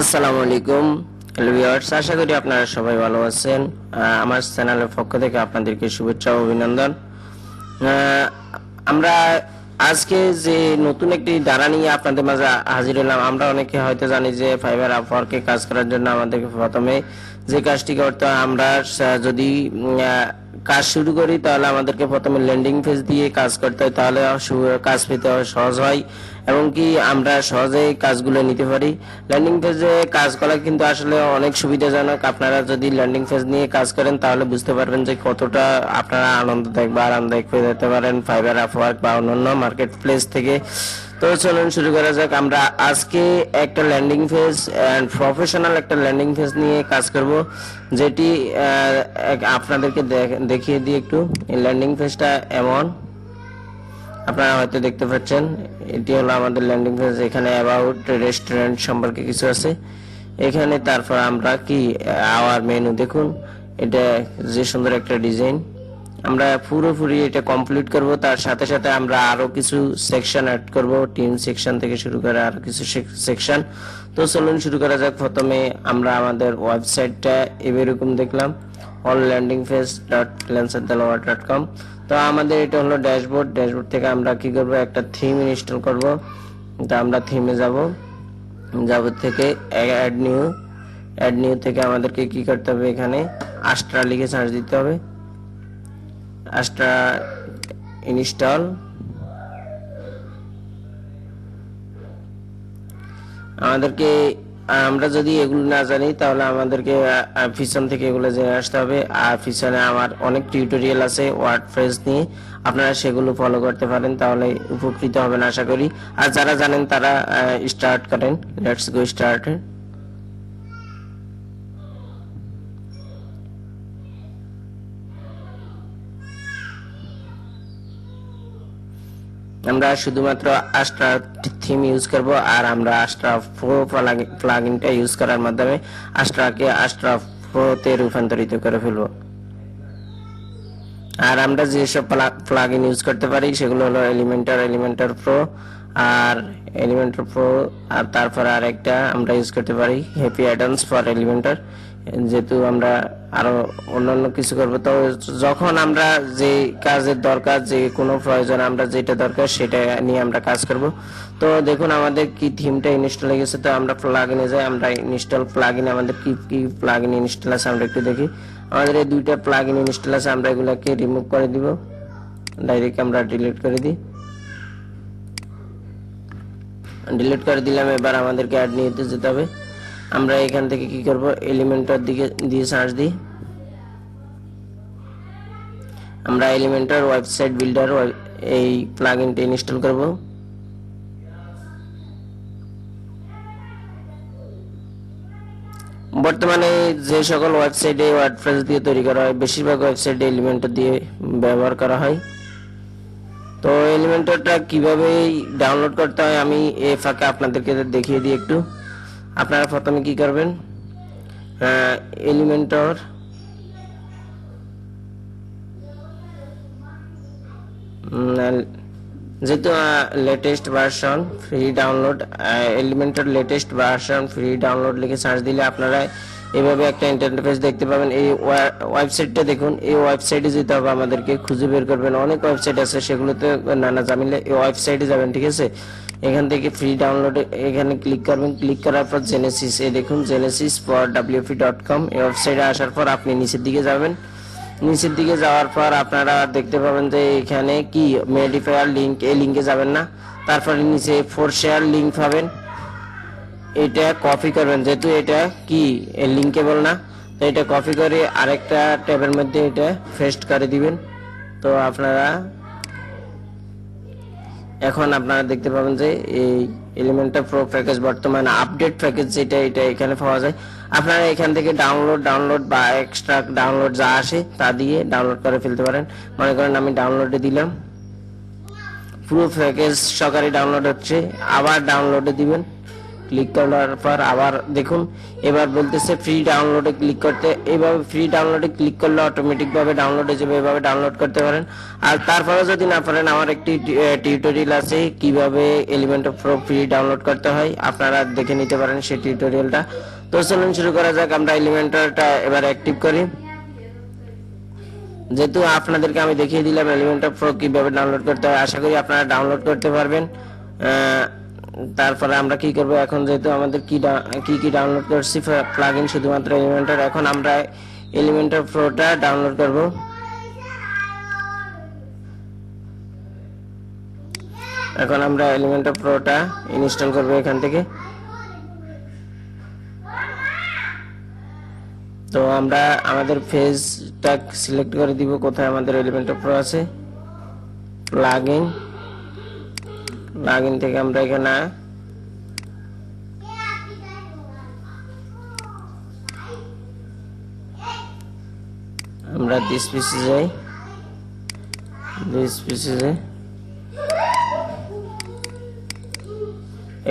আসসালামু আলাইকুম ভিউয়ার্স, আশা করি আপনারা সবাই ভালো আছেন। আমার চ্যানেলের পক্ষ থেকে আপনাদেরকে শুভেচ্ছা ও অভিনন্দন। আমরা আজকে যে নতুন একটি ধারা নিয়ে আপনাদের মাঝে হাজির হলাম। আমরা অনেকে হয়তো জানি যে ফাইবার আপওয়ার্কে কাজ করার জন্য আমাদেরকে প্রথমে যে কাজটি করতে হয়, আমরা যদি কাজ শুরু করি তাহলে আমাদেরকে প্রথমে ল্যান্ডিং পেজ দিয়ে কাজ করতে হয়, তাহলে কাজ পেতে সহজ হয় এবং কি আমরা সহজেই কাজগুলো নিতে পারি। ল্যান্ডিং পেজে কাজ করা কিন্তু আসলে অনেক সুবিধাজনক। আপনারা যদি ল্যান্ডিং পেজ নিয়ে কাজ করেন তাহলে বুঝতে পারবেন যে কতটা আপনারা আনন্দদায়ক বা আরামদায়ক পেয়ে যেতে পারেন ফাইবার আপওয়ার্ক বা অন্যান্য মার্কেট প্লেস থেকে। তো চলুন শুরু করা যাক। আমরা আজকে একটা ল্যান্ডিং পেজ প্রফেশনাল একটা ল্যান্ডিং পেজ নিয়ে কাজ করব, যেটি আপনাদেরকে দেখিয়ে দিই একটু। এই ল্যান্ডিং পেজটা এমন আপনারা হয়তো দেখতে পাচ্ছেন, এটি হলো আমাদের ল্যান্ডিং পেজ। এখানে অ্যাবাউট রেস্টুরেন্ট সম্পর্কে কিছু আছে এখানে। তারপর আমরা কি আওয়ার মেনু দেখুন, এটা যে সুন্দর একটা ডিজাইন। আমরা পুরোপুরি এটা কমপ্লিট করব, তার সাথে সাথে আমরা আরো কিছু সেকশন অ্যাড করব, টিম সেকশন থেকে শুরু করে আরো কিছু সেকশন। তো চলুন শুরু করা যাক। প্রথমে আমরা আমাদের ওয়েবসাইটটা এরকম দেখলাম, alllandingpage.freelancerdelaware.com। তো আমাদের এটা হলো ড্যাশবোর্ড। ড্যাশবোর্ড থেকে আমরা কি করব, একটা থিম ইনস্টল করব। তো আমরা থিমে যাব থেকে অ্যাড নিউ থেকে আমাদেরকে কি করতে হবে, এখানে আস্ট্রা লিখে সার্চ দিতে হবে। Astra install. আমাদেরকে আমরা যদি এগুলো না জানি তাহলে আমাদেরকে পিছন থেকে এগুলো জেনে আসতে হবে। আর পিছনে আমার অনেক টিউটোরিয়াল আছে ওয়ার্ডপ্রেস নিয়ে, আপনারা সেগুলো ফলো করতে পারেন, তাহলে উপকৃত হবেন আশা করি। আর যারা জানেন তারা স্টার্ট করেন। Let's go start. আমরা শুধুমাত্র আস্ট্রা থিম ইউজ করব, আর আমরা আস্ট্রা প্রো প্লাগইনটা ইউজ করার মাধ্যমে আস্ট্রাকে আস্ট্রা প্রোতে রূপান্তরিত করে ফেলব। আর আমরা যেসব প্লাগইন ইউজ করতে পারি সেগুলো হলো এলিমেন্টর প্রো আর এলিমেন্টর প্রো, আর তারপর আরেকটা আমরা ইউজ করতে পারি হ্যাপি অ্যাডন্স ফর এলিমেন্টর, যেহেতু আমরা আরো অন্যান্য কিছু করবো। তো যখন আমরা যে কাজের দরকার, যে কোনো প্রয়োজন আমরা যেটা দরকার সেটা নিয়ে আমরা কাজ করব। তো দেখুন আমাদের কি থিমটা ইনস্টল হয়ে গেছে। তো আমরা প্লাগইনে যাই, আমরা ইনস্টল প্লাগইনে আমাদের কি কি প্লাগইন ইনস্টল আছে আমরা একটু দেখি। আমাদের এই দুইটা প্লাগইন ইনস্টল আছে, আমরা এগুলাকে রিমুভ করে দিব, ডাইরেক্ট আমরা ডিলিট করে দিই। ডিলিট করে দিলাম। এবার আমাদেরকে অ্যাড নিতে যেতে হবে। আমরা এখান থেকে কি করব, এলিমেন্টর দিকে দিয়ে সার্চ দিই। আমরা এলিমেন্টর ওয়েবসাইট বিল্ডার এই প্লাগইনটা ইনস্টল করব। বর্তমানে যে সকল ওয়েবসাইটে ওয়ার্ডপ্রেস দিয়ে তৈরি করা হয়, বেশিরভাগ ওয়েবসাইটে এলিমেন্টর দিয়ে ব্যবহার করা হয়। তো এলিমেন্টরটা কিভাবে ডাউনলোড করতে হয় আমি এই ফাঁকে আপনাদেরকে দেখিয়ে দিই একটু। আপনারা প্রথমে কি করবেন, এলিমেন্টর যেহেতু latest version free download, Elementor latest version free download লিখে সার্চ দিলে আপনারা এভাবে একটা ইন্টারফেস দেখতে পাবেন। এই ওয়েবসাইটটা দেখুন, এই ওয়েবসাইটে যেতে হবে আমাদেরকে, খুঁজে বের করবেন। অনেক ওয়েবসাইট আছে, সেগুলোতে নানা ঝামেলা। এই ওয়েবসাইটে যাবেন, ঠিক আছে। এখান থেকে ফ্রি ডাউনলোড এখানে ক্লিক করবেন। ক্লিক করার পর জেনেসিস, এই দেখুন জেনেসিস ফর wp.com, এই ওয়েবসাইটে আসার পর আপনি নিচের দিকে যাবেন। নিচের দিকে যাওয়ার পর আপনারা দেখতে পাবেন যে এখানে কি মডিফায়ার লিংক, এই লিংকে যাবেন না, তারপরে নিচে ফর শেয়ার লিংক পাবেন, এটা কপি করবেন। যেহেতু এটা কি লিংকেবল না, তো এটা কপি করে আরেকটা ট্যাবের মধ্যে এটা পেস্ট করে দিবেন। তো আপনারা এখন আপনারা দেখতে পাবেন যে এই এলিমেন্টর প্রো প্যাকেজ বর্তমানে আপডেট প্যাকেজ যেটা, এটা এখানে পাওয়া যায়। আপনারা এখান থেকে ডাউনলোড বা এক্সট্রা ডাউনলোড যা আসে তা দিয়ে ডাউনলোড করে ফেলতে পারেন। মনে করেন আমি ডাউনলোডে দিলাম, পুরো প্যাকেজ সহকারে ডাউনলোড হচ্ছে, আবার ডাউনলোডে দিবেন। ক্লিক করার পর আবার দেখুন এবার বলতেছে ফ্রি ডাউনলোডে ক্লিক করতে। এইভাবে ফ্রি ডাউনলোডে ক্লিক করলে অটোমেটিক ভাবে ডাউনলোড হয়ে যাবে, এভাবে ডাউনলোড করতে পারেন। আর তারপরে যদি না পারেন আমার একটি টিউটোরিয়াল আছে কিভাবে এলিমেন্টর প্রো ফ্রি ডাউনলোড করতে হয়, আপনারা দেখে নিতে পারেন সেই টিউটোরিয়ালটা। তো চলুন শুরু করা যাক। আমরা এলিমেন্টরটা এবার অ্যাক্টিভ করি। যেহেতু আপনাদেরকে আমি দেখিয়ে দিলাম এলিমেন্টর প্রো কিভাবে ডাউনলোড করতে হয়, আশা করি আপনারা ডাউনলোড করতে পারবেন। তারপরে আমরা কি করব, এখন যেহেতু আমাদের কি ডাউনলোড করছি প্লাগইন শুধুমাত্র এলিমেন্টর, এখন আমরা এলিমেন্টর প্রোটা ডাউনলোড করব। এখন আমরা এলিমেন্টর প্রোটা ইনস্টল করব এখান থেকে। তো আমরা আমাদের ফেজটা সিলেক্ট করে দিব, কোথায় আমাদের এলিমেন্টর প্রো আছে, প্লাগইন থেকে আমরা এখানে আমরা দিস পিসে যাই,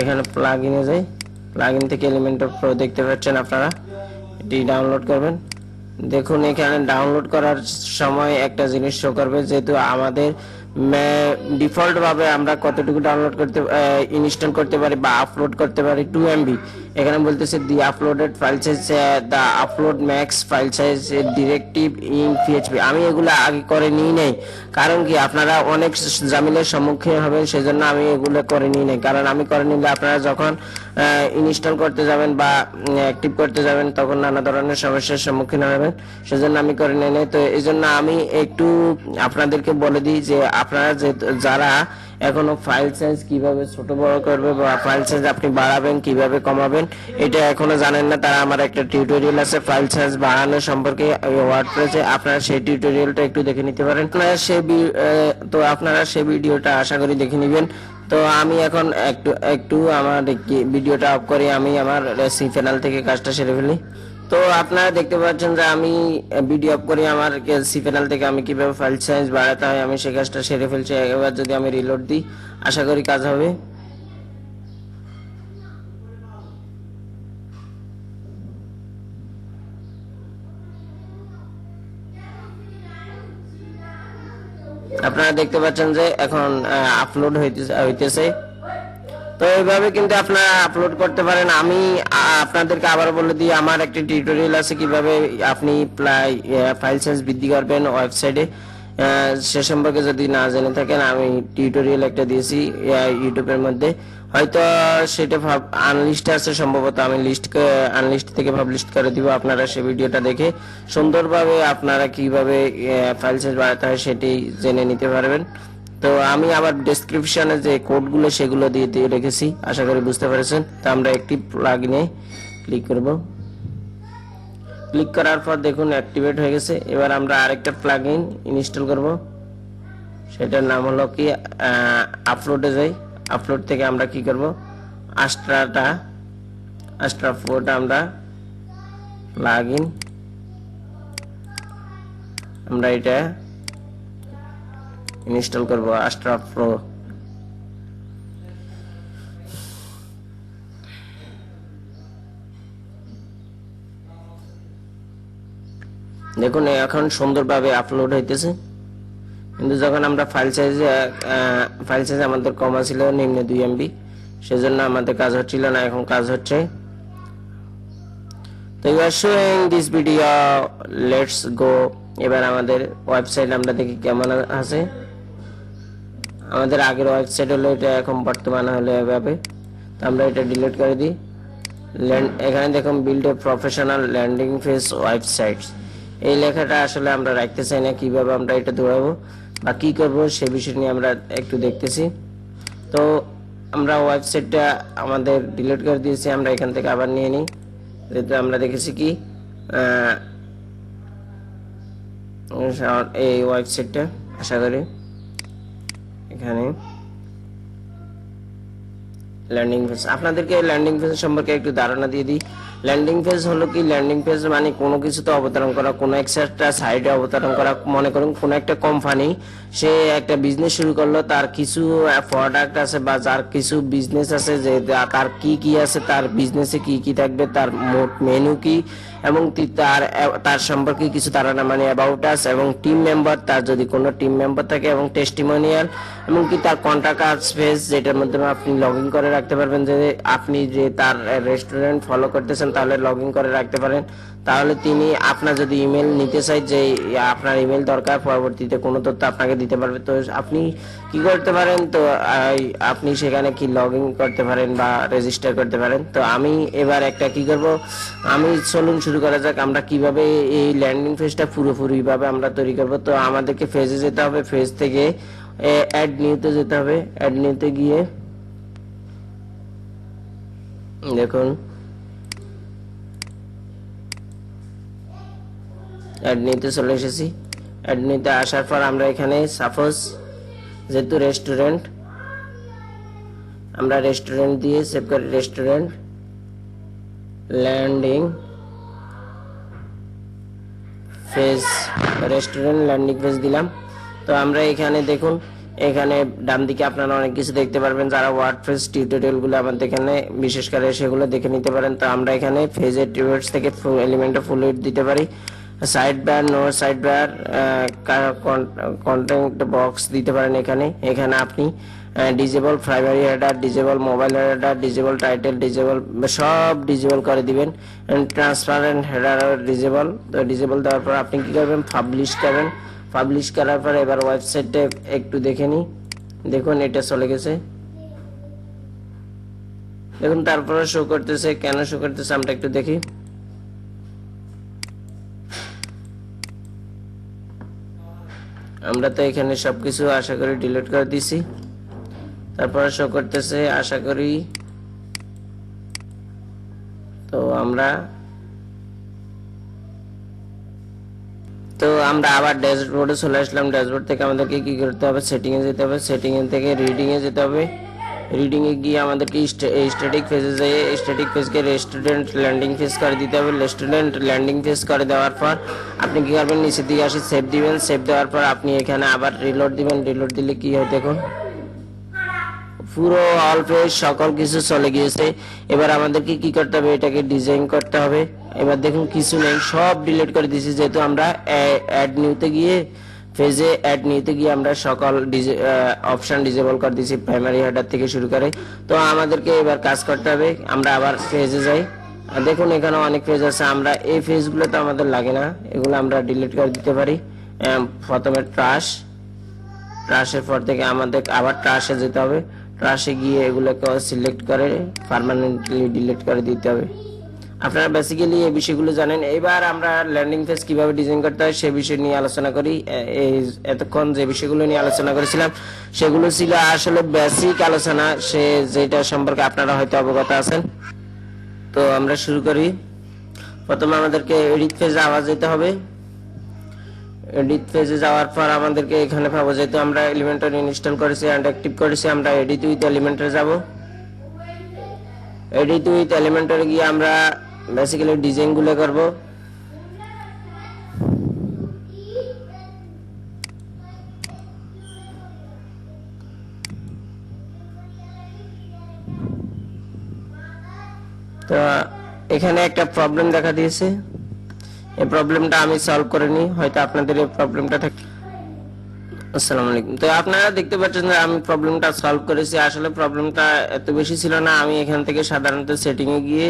এখানে প্লাগইনে যাই, প্লাগইন থেকে এলিমেন্টর প্রো দেখতে পাচ্ছেন আপনারা, এটি ডাউনলোড করবেন। দেখুন এখানে ডাউনলোড করার সময় একটা জিনিস শো করবে, যেহেতু আমাদের ডিফল্ট ভাবে আমরা কতটুকু ডাউনলোড করতে ইনস্টল করতে পারি বা আপলোড করতে পারি 2 MB। এখানে বলতেছে the uploaded file size, the upload max file size directive in PHP. আমি এগুলো আগে করে নিই নাই, কারণ কি আপনারা অনেক ঝামেলার সম্মুখীন হবেন, সেজন্য আমি এগুলো করে নিই নাই। কারণ আমি করে নিলে আপনারা যখন ইনস্টল করতে যাবেন বা অ্যাক্টিভ করতে যাবেন তখন নানা ধরনের সমস্যার সম্মুখীন হবেন, সেজন্য আমি করে নিই নাই। তো এই জন্য আমি একটু আপনাদেরকে বলে দিই যে আপনারা যারা এখনো ফাইল সাইজ কিভাবে ছোট বড় করবে বা ফাইল সাইজ আপনি বাড়াবেন কিভাবে কমাবেন এটা এখনো জানেন না, তারা আমার একটা টিউটোরিয়াল আছে ফাইল সাইজ বাড়ানো সম্পর্কে ওয়ার্ডপ্রেসে, আপনারা সেই টিউটোরিয়ালটা একটু দেখে নিতে পারেন। আপনারা সেই ভিডিওটা আশা করি দেখে নেবেন। তো আমি এখন একটু আমার ভিডিওটা অফ করি, আমি আমার সি প্যানেল থেকে কাজটা সেরে ফেলি। তো আপনারা দেখতে পাচ্ছেন যে আমি ভিডিও অফ করি, আমার সি প্যানেল থেকে আমি কিভাবে ফাইল সাইজ বাড়াতে হয় আমি সেই কাজটা সেরে ফেলছি। এবার যদি আমি রিলোড দিই আশা করি কাজ হবে। আপনারা দেখতে পাচ্ছেন যে এখন আপলোড হইতেছে। তো এইভাবে কিন্তু আপনারা আপলোড করতে পারেন। আমি আপনাদেরকে আবার বলে দিই আমার একটা টিউটোরিয়াল আছে কিভাবে আপনি ফাইল সাইজ বৃদ্ধি করবেন ওয়েবসাইটে, সে সম্পর্কে যদি না জেনে থাকেন আমি টিউটোরিয়াল একটা দিয়েছি ইউটিউবের মধ্যে, হয়তো সেটা আনলিস্ট আছে সম্ভবত, আমি আনলিস্ট থেকে পাবলিশ করে দিব। আপনারা সেই ভিডিওটা দেখে সুন্দরভাবে আপনারা কিভাবে ফাইল সাইজ বাড়াতে হয় সেটি জেনে নিতে পারবেন। তো আমি আবার ডেসক্রিপশনে যে কোডগুলো সেগুলো দিয়ে রেখেছি, আশা করি বুঝতে পেরেছেন। তো আমরা একটি প্লাগইনে ক্লিক করব, ক্লিক করার পর দেখুন অ্যাক্টিভেট হয়ে গেছে। এবার আমরা আরেকটা প্লাগইন ইনস্টল করব, সেটার নাম হলো কি আপলোডে যাই, আপলোড থেকে আমরা কি করব আস্ট্রা প্রোটা আমরা প্লাগইন আমরা এটা ইনস্টল করব আস্ট্রা প্রো। দেখুন এখন সুন্দরভাবে আপলোড হইতেছে, কিন্তু যখন আমরা ফাইল সাইজ আমাদের কম ছিল নিম্ন 2 MB, সেজন্য আমাদের কাজ হচ্ছিল না, এখন কাজ হচ্ছে। তো you are showing this video, let's go. এবার আমাদের ওয়েবসাইট আমরা দেখি কেমন আছে। আমাদের আগের ওয়েবসাইট হলো এটা, এখন বর্তমানে হলো এভাবে। তো আমরা এটা ডিলিট করে দিই। এখানে দেখুন build a professional landing page website, এই লেখাটা আসলে আমরা রাখতে চাই না, কিভাবে আমরা এটা দৌড়াবো বা কি করবো সে বিষয় নিয়ে আমরা একটু দেখতেছি। তো আমরা ওয়েবসাইটটা আমাদের ডিলিট করে দিয়েছি, আমরা এখান থেকে আবার নিয়ে নিই। যেহেতু আমরা দেখেছি কি এই ওয়েবসাইটটা, আশা করি এখানে ল্যান্ডিং পেজ, আপনাদেরকে ল্যান্ডিং পেজ সম্পর্কে একটু ধারণা দিয়ে দিই। ল্যান্ডিং পেজ হলো কি, ল্যান্ডিং পেজ মানে কোনো কিছুতে অবতরণ করা, কোনো একটা সাইটে অবতরণ করা। মনে করুন কোনো একটা কোম্পানি সে একটা বিজনেস শুরু করলো, তার কিছু প্রোডাক্ট আছে বা যার কিছু বিজনেস আছে, যে তার কি কি আছে, তার বিজনেসে কি কি থাকবে, তার মোট মেনু কি, এবং তার তার সম্পর্কে কিছু ধারণা মানে অ্যাবাউট আস, এবং টিম মেম্বার, তার যদি কোনো টিম মেম্বার থাকে, এবং টেস্টিমোনিয়াল, এবং কি তার কন্টাক্ট আস পেজ, যেটার মাধ্যমে আপনি লগ ইন করে রাখতে পারবেন। যে আপনি যে তার রেস্টুরেন্ট ফলো করতেছেন তাহলে লগ ইন করে রাখতে পারেন। তাহলে তিনি আপনার যদি ইমেল নিতে চাই, যে আপনার ইমেল দরকার, পরবর্তীতে কোনো তথ্য আপনাকে দিতে পারবে, তো আপনি কি করতে পারেন, তো আপনি সেখানে কি লগ ইন করতে পারেন বা রেজিস্টার করতে পারেন। তো আমি এবার একটা কি করব, আমি চলুন শুরু করা যাক আমরা কিভাবে এই ল্যান্ডিং পেজটা পুরোপুরি ভাবে আমরা তৈরি করব। তো আমাদেরকে ফেজে যেতে হবে, ফেজ থেকে অ্যাড নিউতে যেতে হবে। অ্যাড নিউতে গিয়ে দেখুন অ্যাড নিতে চলে এসেছি। অ্যাড নিতে আসার পর আমরা এখানে সাপোজ যেহেতু রেস্টুরেন্ট, আমরা রেস্টুরেন্ট দিয়ে সেভ করি, restaurant landing page, restaurant landing page দিলাম। তো আমরা এখানে দেখুন, এখানে ডান দিকে আপনারা অনেক কিছু দেখতে পারবেন, যারা ওয়ার্ডপ্রেস টিউটোরিয়াল গুলো আমাদের এখানে বিশেষ করে সেগুলো দেখে নিতে পারেন। তো আমরা এখানে পেজের টিউটোরিয়ালস থেকে এলিমেন্ট ফুল দিতে পারি, side bar, no side bar, content box দিতে পারেন। এখানে আপনি disable primary header, disable mobile header, disable title, disable সব ডিজেবল করে দিবেন। Transparent header disable. তো ডিজেবল দেওয়ার পর আপনি কি করবেন, পাবলিশ করবেন। পাবলিশ করার পর এবার ওয়েবসাইটে একটু দেখে নি, দেখুন এটা চলে গেছে, দেখুন তারপরে শো করতেছে। কেন শো করতেছে আমরা একটু দেখি। আমরা তো এখানে সবকিছু আশা করি ডিলিট করে দিছি, তারপরে শো করতেছে আশা করি। তো আমরা আবার ড্যাশবোর্ডে চলে আসলাম। ড্যাশবোর্ড থেকে আমাদেরকে কি করতে হবে, সেটিং এ যেতে হবে। সেটিং এ থেকে রিডিং এ যেতে হবে। রিডিং এ গিয়ে আমাদেরকে স্ট্যাটিক পেজে যেয়ে স্ট্যাটিক পেজকে রেস্টুরেন্ট ল্যান্ডিং পেজ করে দিতে হবে। রেস্টুরেন্ট ল্যান্ডিং পেজ করে দেওয়ার পর আপনি কি করবেন, নিচের দিকে আসে সেভ দিবেন। সেভ দেওয়ার পর আপনি এখানে আবার রিলোড দিবেন। রিলোড দিলে কি হয় দেখুন, পুরো অল পেজ সকল কিছু চলে গিয়েছে। এবার আমাদেরকে কি করতে হবে, এটাকে ডিজাইন করতে হবে। এবার দেখুন কিছু নেই, সব ডিলিট করে দিয়েছি, যেহেতু আমরা অ্যাড নিউতে গিয়ে পেজে অ্যাড নিতে গিয়ে আমরা সকল অপশন ডিসেবল করে দিয়েছি, প্রাইমারি হেডার থেকে শুরু করে। তো আমাদেরকে এবার কাজ করতে হবে, আমরা আবার পেজে যাই। দেখুন এখানে অনেক পেজ আছে, আমরা এই পেজগুলো তো আমাদের লাগে না, এগুলো আমরা ডিলিট করে দিতে পারি। প্রথমে ট্রাশের পর থেকে আমাদের আবার ট্রাশে যেতে হবে। ট্রাশে গিয়ে এগুলোকে সিলেক্ট করে পার্মানেন্টলি ডিলিট করে দিতে হবে। আপনারা বেসিক্যালি এই বিষয়গুলো জানেন। এবার আমরা ল্যান্ডিং পেজ কিভাবে ডিজাইন করতে হয় সে বিষয় নিয়ে আলোচনা করি। এতক্ষণ যে বিষয়গুলো নিয়ে আলোচনা করেছিলাম সেগুলো ছিল আসলে বেসিক আলোচনা, সে যেটা সম্পর্কে আপনারা হয়তো অবগত আছেন। তো আমরা শুরু করি। প্রথমে আমাদেরকে এডিট পেজে আবার যেতে হবে। এডিট পেজে যাওয়ার পর আমাদেরকে এখানে পাবো, যেহেতু আমরা এলিমেন্টর ইনস্টল করেছি এন্ড অ্যাক্টিভ করেছি, আমরা এডিট উইথ এলিমেন্টরে যাব। এডিট উইথ এলিমেন্টরে গিয়ে আমরা বেসিক্যালি ডিজাইন গুলো করব। তো এখানে একটা প্রবলেম দেখা দিয়েছে, এই প্রবলেমটা আমি সলভ করে নি, হয়তো আপনাদের এই প্রবলেমটা থাকে। আসসালামু আলাইকুম। তো আপনারা দেখতে পাচ্ছেন যে আমি প্রবলেমটা সলভ করেছি। আসলে প্রবলেমটা এত বেশি ছিল না। আমি এখান থেকে সাধারণত সেটিং এ গিয়ে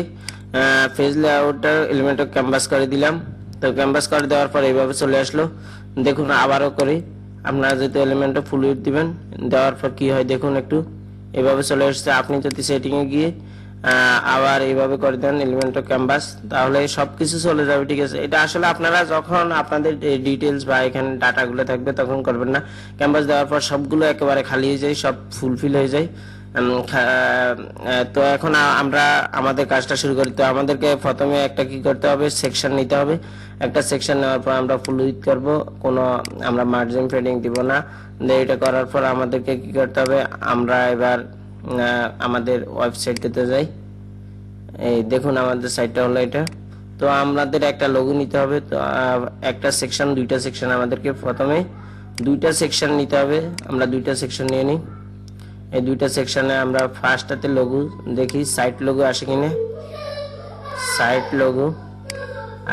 পেজ লেআউটটা এলিমেন্টর ক্যানভাস করে দিলাম। তো ক্যানভাস করে দেওয়ার পর এইভাবে চলে আসলো। দেখুন আবারও করি, আপনারা যদি এলিমেন্টটা ফুল উইডথ দিবেন, দেওয়ার পর কি হয় দেখুন, একটু এভাবে চলে আসছে। আপনি যদি সেটিং এ গিয়ে আবার এইভাবে করে দেন এলিমেন্টর ক্যানভাস, তাহলে সবকিছু চলে যাবে। ঠিক আছে, এটা আসলে আপনারা যখন আপনাদের ডিটেলস বা এখানে ডাটাগুলো থাকবে তখন করবেন না। ক্যানভাস দেওয়ার পর সবগুলো একেবারে খালি হয়ে যায়, সব ফুলফিল হয়ে যায়। তো এখন আমরা আমাদের কাজটা শুরু করি। তো আমাদেরকে প্রথমে একটা কি করতে হবে, সেকশন নিতে হবে। একটা সেকশন নেওয়ার পর আমরা ফুল উইডথ করব, কোনো আমরা মার্জিন ফেডিং দিব না। এটা করার পর আমাদেরকে কি করতে হবে, আমরা এবার আমাদের ওয়েবসাইটটিতে যাই। এই দেখুন আমাদের সাইটটা হলো এটা। তো আমাদের একটা লোগো নিতে হবে। তো একটা সেকশন, দুইটা সেকশন আমাদেরকে প্রথমে দুইটা সেকশন নিতে হবে। আমরা দুইটা সেকশন নিয়ে নিই। এই দুইটা সেকশনে আমরা ফার্স্টটাতে লোগো দেখি, সাইট লোগো আসে কিনা। সাইট লোগো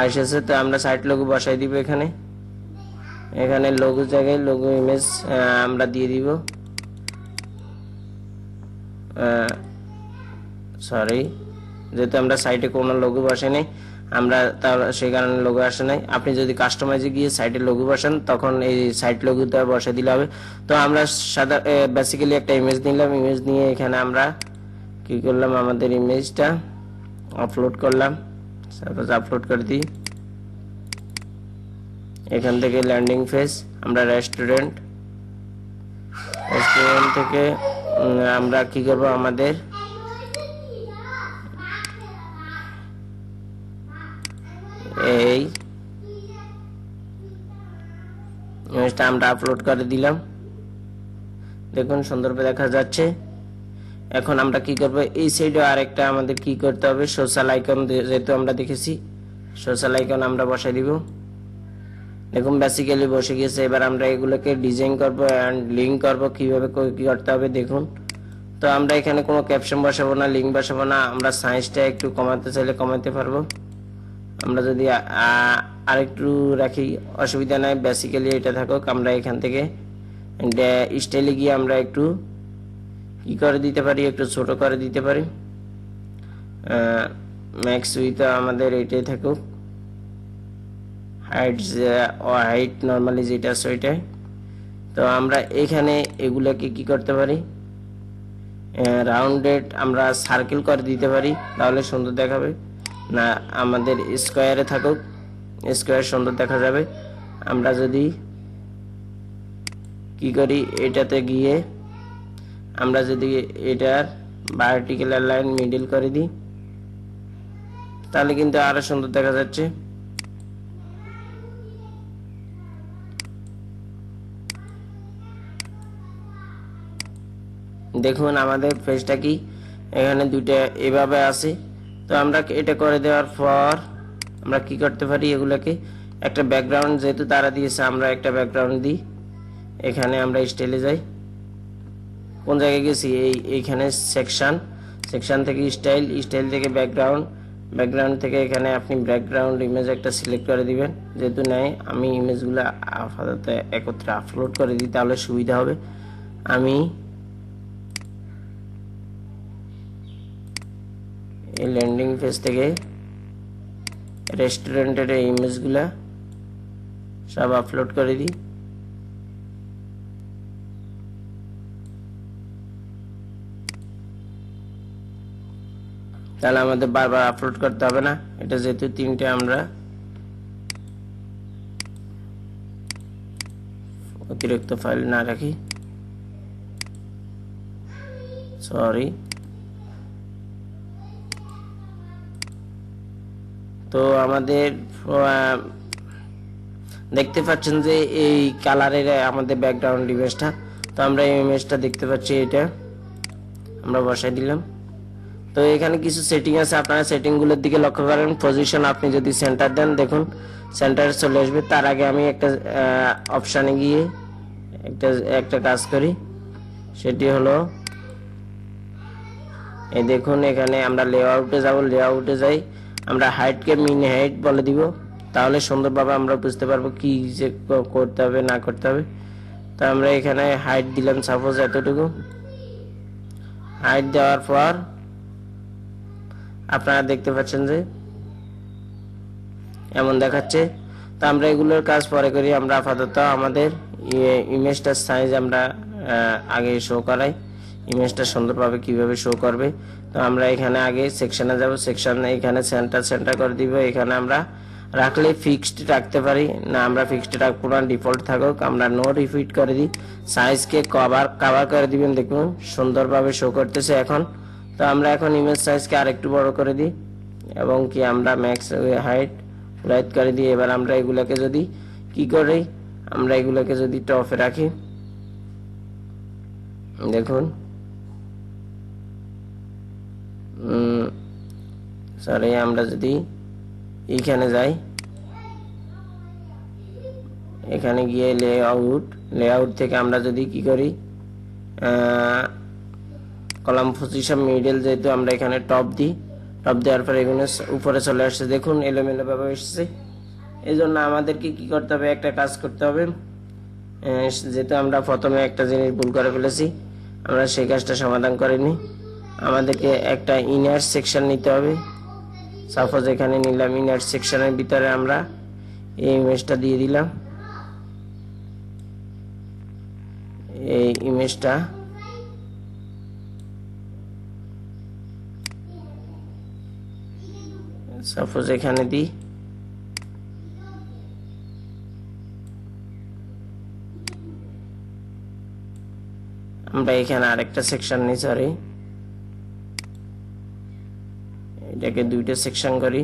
আসেছে, তো আমরা সাইট লোগো বসাই দিব এখানে। এখানে লোগো জায়গায় লোগো ইমেজ আমরা দিয়ে দিব। সরি, যেহেতু আমরা সাইটে কোনো লোগো বসে নাই, আমরা তার সেই কারণে লোগো আসে নাই। আপনি যদি কাস্টমাইজে গিয়ে সাইটে লোগো বসান তখন এই সাইট লোগোটা বসে দিলে হবে। তো আমরা বেসিক্যালি একটা ইমেজ নিলাম। ইমেজ নিয়ে এখানে আমরা কি করলাম, আমাদের ইমেজটা আপলোড করলাম। সাপোজ আপলোড করে দিই। এখান থেকে ল্যান্ডিং পেজ, আমরা রেস্টুরেন্ট থেকে আমরা কি করব, আমাদের এই ইমেজটা আমরা আপলোড করে দিলাম। দেখুন সুন্দরভাবে দেখা যাচ্ছে। এখন আমরা কি করব, এই সাইডে আরেকটা আমাদের কি করতে হবে, সোশ্যাল আইকন, যেহেতু আমরা দেখেছি সোশ্যাল আইকন আমরা বসাই দিব। দেখুন বেসিক্যালি বসে গেছে। এবার আমরা এগুলোকে ডিজাইন করব এন্ড লিংক করব। কিভাবে কি করতে হবে দেখুন। তো আমরা এখানে কোনো ক্যাপশন বসাবো না, লিংক বসাবো না। আমরা সাইজটা একটু কমাতে চাইলে কমাতে পারবো। আমরা যদি আরেকটু রাখি অসুবিধা নাই, বেসিক্যালি এটা থাকুক। আমরা এখান থেকে স্টাইলে গিয়ে আমরা একটু কি করে দিতে পারি, একটু ছোট করে দিতে পারি। ম্যাক্স উইথ আমাদের এটাই থাকুক। হাইট নরমালি যেটা আছে ওইটাই। তো আমরা এখানে এগুলোকে কি করতে পারি, রাউন্ডেড আমরা সার্কেল করে দিতে পারি, তাহলে সুন্দর দেখাবে। না আমাদের স্কোয়ারে থাকুক, স্কোয়ার সুন্দর দেখা যাবে। আমরা যদি কি করি, এটাতে গিয়ে আমরা যদি এটার ভার্টিক্যাল লাইন মিডল করে দিই তাহলে কিন্তু আরো সুন্দর দেখা যাচ্ছে। দেখুন আমাদের পেজটা কি এখানে দুইটা এভাবে আছে। তো আমরা এটা করে দেওয়ার পর আমরা কি করতে পারি, এগুলোকে একটা ব্যাকগ্রাউন্ড, যেহেতু তারা দিয়েছে আমরা একটা ব্যাকগ্রাউন্ড দিই। এখানে আমরা স্টাইলে যাই। কোন জায়গায় গেছি, এইখানে সেকশন থেকে স্টাইল থেকে ব্যাকগ্রাউন্ড থেকে এখানে আপনি ব্যাকগ্রাউন্ড ইমেজ একটা সিলেক্ট করে দিবেন। যেহেতু নেই, আমি ইমেজগুলো আপাতত একত্রে আপলোড করে দিই তাহলে সুবিধা হবে। আমি এই ল্যান্ডিং পেজ থেকে রেস্টুরেন্টের ইমেজগুলা সব আপলোড করে দিই। তাহলে আমাদের বারবার আপলোড করতে হবে না। এটা যেহেতু তিনটে, আমরা অতিরিক্ত ফাইল না রাখি, সরি। তো আমাদের দেখতে পাচ্ছেন যে এই কালারের আমাদের ব্যাকগ্রাউন্ড ইমেজটা। তো আমরা এই ইমেজটা দেখতে পাচ্ছি, এটা আমরা বসাই দিলাম। তো এখানে কিছু সেটিং আছে, আপনারা সেটিং গুলোর দিকে লক্ষ্য করেন। পজিশন আপনি যদি সেন্টার দেন দেখুন সেন্টারে চলে আসবে। তার আগে আমি একটা অপশানে গিয়ে একটা কাজ করি, সেটি হলো এই দেখুন এখানে আমরা লেআউটে যাব। লেআউটে যাই, আমরা হাইটকে মিন হাইট বলে দিব, তাহলে সুন্দরভাবে আমরা বুঝতে পারবো কি যে করতে হবে না করতে হবে। তো আমরা এখানে হাইট দিলাম সাপোজ এতটুকু। হাইট দেওয়ার পর আপনারা দেখতে পাচ্ছেন যে এমন দেখাচ্ছে। তো আমরা এগুলোর কাজ পরে করি। আমরা আপাতত আমাদের ইমেজটার সাইজ আমরা আগে শো করাই, ইমেজটা সুন্দরভাবে কিভাবে শো করবে। তো আমরা এখানে আগে সেকশনে যাব। সেকশনে এখানে সেন্টার করে দিব। এখানে আমরা রাখলে ফিক্সড রাখতে পারি, না আমরা ফিক্সড রাখবো না, ডিফল্ট থাকুক। আমরা নো রিপিট করে দিই। সাইজকে কভার করে দিবেন, দেখুন সুন্দরভাবে শো করতেছে এখন। তো আমরা এখন ইমেজ সাইজকে আরেকটু বড় করে দিই এবং কি আমরা ম্যাক্স হাইট করে দিই। এবার আমরা এগুলোকে যদি কি করি, আমরা এগুলোকে যদি টপে রাখি, দেখুন সরি আমরা যদি এইখানে যাই, এখানে গিয়ে লেআউট থেকে আমরা যদি কি করি কলাম পজিশন মিডল, যেহেতু আমরা এখানে টপ দিই, টপ দেওয়ার পর এগুলো উপরে চলে আসছে, দেখুন এলোমেলো ভাবে এসেছে। এই জন্য আমাদেরকে কি করতে হবে, একটা কাজ করতে হবে। যেহেতু আমরা প্রথমে একটা জিনিস ভুল করে ফেলেছি, আমরা সেই কাজটা সমাধান করিনি। আমাদেরকে একটা ইনার সেকশন নিতে হবে। সাপোজ এখানে নিলাম, ইনার সেকশনের ভিতরে আমরা এই ইমেজটা দিয়ে দিলাম। এই ইমেজটা সাপোজ এখানে দিই, আমরা এখানে আরেকটা সেকশন নিই, সরি এটাকে দুইটা সেকশন করি।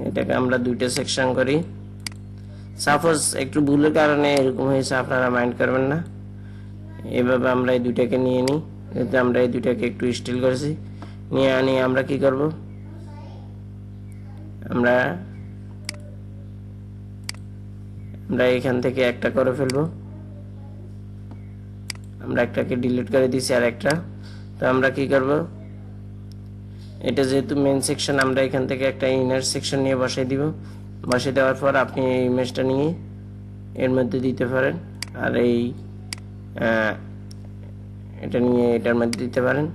এটাকে আমরা দুইটা সেকশন করি। সাপোজ একটু ভুলের কারণে এরকম হয়েছে, আপনারা মাইন্ড করবেন না। এইভাবে আমরা এই দুইটাকে নিয়ে নিই, যেহেতু আমরা এই দুইটাকে একটু স্টিল করেছি, নিয়ে আনি আমরা কি করব, আমরা এখান থেকে একটা করে ফেলবো। আমরা একটাকে ডিলিট করে দিছি আর একটা, তো আমরা কি করব, এটা যেহেতু মেইন সেকশন, আমরা এখান থেকে একটা ইনার সেকশন নিয়ে বসাই দিব। বসিয়ে দেওয়ার পর আপনি এই ইমেজটা নিয়ে এর মধ্যে দিতে পারেন, আর এই এটা নিয়ে এটার মধ্যে দিতে পারেন।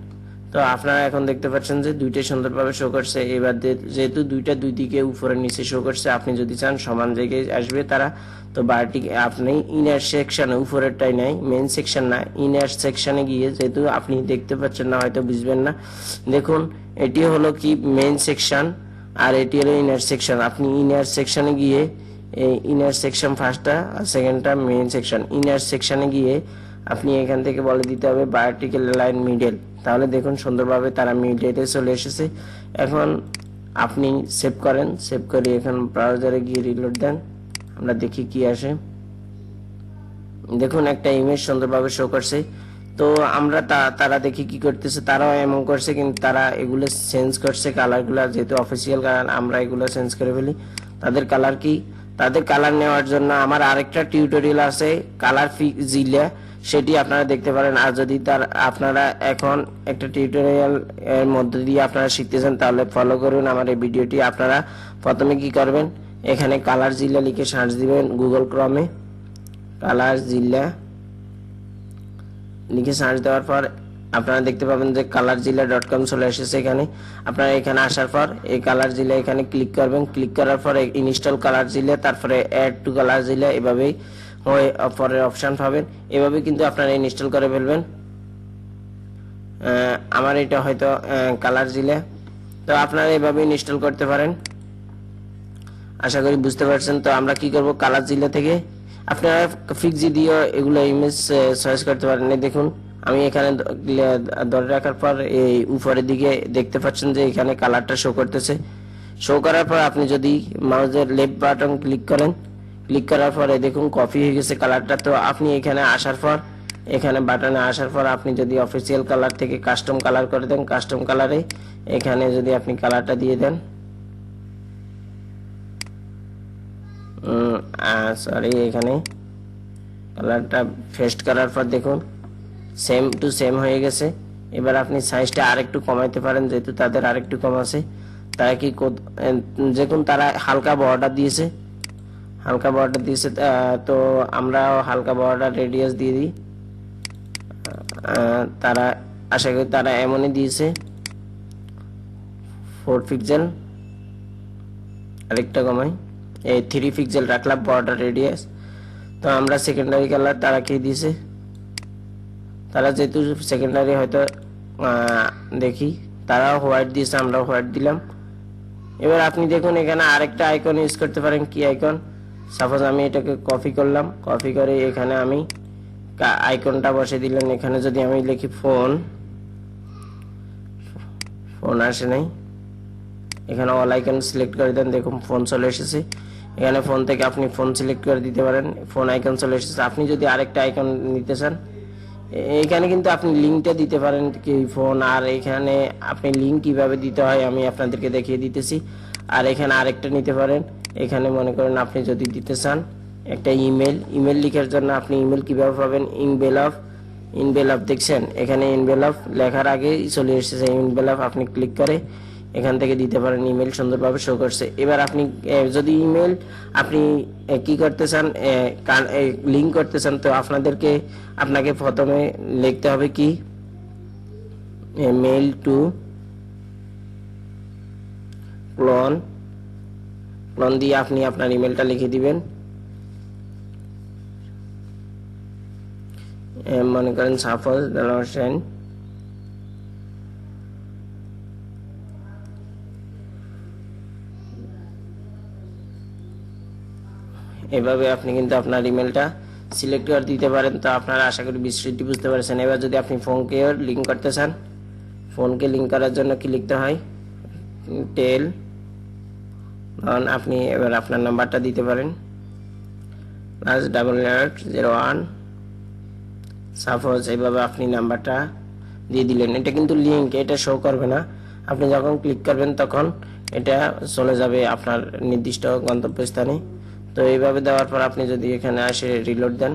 তো আপনারা এখন দেখতে পাচ্ছেন যে দুইটাই সুন্দরভাবে শো করছে। এবার যেহেতু দুইটা দুই দিকে উপরে নিচে শো করছে, আপনি যদি চান সমান জায়গায় আসবে তারা, তো ভার্টিক আপনি ইনার সেকশনে উপরেরটাই নাই, মেইন সেকশন না, ইনার সেকশনে গিয়ে, যেহেতু আপনি দেখতে পাচ্ছেন না হয়তো বুঝবেন না, দেখুন এটি হলো কি মেইন সেকশন আর এটি হলো ইনার সেকশন। আপনি ইনার সেকশনে গিয়ে এই ইনার সেকশন ফার্স্টটা আর সেকেন্ডটা মেইন সেকশন, ইনার সেকশনে গিয়ে আপনি এখান থেকে বলে দিতে হবে ভার্টিক্যাল লাইন মিডল, তাহলে দেখুন সুন্দরভাবে তারা মিডলে চলে এসেছে। এখন আপনি সেভ করেন, সেভ করে এখন ব্রাউজারে গিয়ে রিলোড দেন, আমরা দেখি কি আসে। দেখুন একটা ইমেজ সুন্দরভাবে শো করছে। তো আমরা তারা দেখি কি করতেছে, তারাও এমন করছে, কিন্তু তারা এগুলো চেঞ্জ করছে কালারগুলো, যেহেতু অফিসিয়াল কালার আমরা এগুলো চেঞ্জ করে ফেলি। তাদের কালার কি, তাদের কালার নেওয়ার জন্য আমার আরেকটা টিউটোরিয়াল আছে কালার জিলা, সেটি আপনারা দেখতে পারেন। আর যদি আপনারা এখন একটা টিউটোরিয়াল এর মধ্যে দিয়ে আপনারা শিখতেছেন, তাহলে ফলো করুন আমার এই ভিডিওটি। আপনারা প্রথমে কি করবেন, এখানে কালার জিলা লিখে সার্চ দিবেন গুগল ক্রমে, কালার জিলা লিখে সার্চ দেওয়ার পর আপনারা দেখতে পাবেন যে colorjilla.com চলে এসেছে। এখানে আপনারা এখানে আসার পর এই colorjilla এখানে ক্লিক করবেন, ক্লিক করার পর ইনস্টল colorjilla, তারপরে অ্যাড টু colorjilla, এভাবেই পরের অপশন পাবেন। এভাবে কিন্তু আপনারা ইনস্টল করে ফেলবেন। আমার এটা হয়তো colorjilla, তো আপনারা এভাবে ইনস্টল করতে পারেন। আশা করি বুঝতে পারছেন। তো আমরা কি করব, colorjilla থেকে আপনারা ফিক্সি দিয়ে এগুলো ইমেজ চয়েস করতে পারেন। দেখুন আমি এখানে ধরে রাখার পর এই উপরের দিকে দেখতে পাচ্ছেন যে এখানে কালারটা শো করতেছে। শো করার পর আপনি যদি মাউসের লেফট বাটন ক্লিক করেন, ক্লিক করার পরে দেখুন কপি হয়ে গেছে কালারটা। তো আপনি এখানে আসার পর, এখানে বাটনে আসার পর আপনি যদি অফিসিয়াল কালার থেকে কাস্টম কালার করে দেন, কাস্টম কালারে এখানে যদি আপনি কালারটা দিয়ে দেন, সরি এখানে কালারটা পেস্ট করার পর দেখুন সেম টু সেম হয়ে গেছে। এবার আপনি সাইজটা আরেকটু কমাইতে পারেন, যেহেতু তাদের আরেকটু কম আছে। তারা কি দেখুন তারা হালকা বর্ডার দিয়েছে, হালকা বর্ডার দিয়েছে, তো আমরা হালকা বর্ডার রেডিয়াস দিয়ে দিই। তারা আশা করি তারা এমনই দিয়েছে 4 পিক্সেল, আরেকটা কমাই, এই 3 পিক্সেল রাখলাম বর্ডার রেডিয়াস। তো আমরা সেকেন্ডারি কালার তারা কি দিয়েছে, তারা যেহেতু সেকেন্ডারি হয়তো দেখি তারাও হোয়াইট দিয়েছে, আমরাও হোয়াইট দিলাম। এবার আপনি দেখুন এখানে আরেকটা আইকন ইউজ করতে পারেন। কি আইকন, সাপোজ আমি এটাকে কপি করলাম, কপি করে এখানে আমি আইকনটা বসে দিলাম। এখানে যদি আমি লিখি ফোন, ফোন আসে নাই, এখানে অল আইকন সিলেক্ট করে দেন, দেখুন ফোন চলে এসেছে। এখানে ফোন থেকে আপনি ফোন সিলেক্ট করে দিতে পারেন, ফোন আইকন চলে এসেছে। আপনি যদি আরেকটা আইকন নিতে চান এখানে কিন্তু আপনি লিঙ্কটা দিতে পারেন কি ফোন, আর এখানে আপনি লিঙ্ক কিভাবে দিতে হয় আমি আপনাদেরকে দেখিয়ে দিতেছি। আর এখানে আরেকটা নিতে পারেন, এখানে মনে করেন আপনি যদি দিতে চান একটা ইমেল লিখার জন্য আপনি ইমেল কিভাবে পাবেন, ইনভেলপ দেখছেন এখানে ইনভেলপ লেখার আগে চলে এসেছে ইনভেলপ, আপনি ক্লিক করে এখান থেকে দিতে পারেন। ইমেল সুন্দরভাবে শো করছে। এবার আপনি যদি ইমেল আপনি কি করতে চান, লিঙ্ক করতে চান, তো আপনাকে প্রথমে লিখতে হবে কি মেইল টু ক্লোন দিয়ে আপনি আপনার ইমেলটা লিখে দিবেন। মনে করেন সাপোজ হোসেন, এভাবে আপনি কিন্তু আপনার ইমেলটা সিলেক্ট করে দিতে পারেন। তো আপনারা আশা করি বিষয়টি বুঝতে পারছেন। এবার যদি আপনি ফোনকে লিঙ্ক করতে চান, ফোনকে লিঙ্ক করার জন্য কি লিখতে হয়, টেল, আপনি এবার আপনার নাম্বারটা দিতে পারেন +8801, সাপোজ এইভাবে আপনি নাম্বারটা দিয়ে দিলেন। এটা কিন্তু লিঙ্ক, এটা শো করবে না। আপনি যখন ক্লিক করবেন তখন এটা চলে যাবে আপনার নির্দিষ্ট গন্তব্যস্থানে। তো এইভাবে দেওয়ার পর আপনি যদি এখানে আসে রিলোড দেন,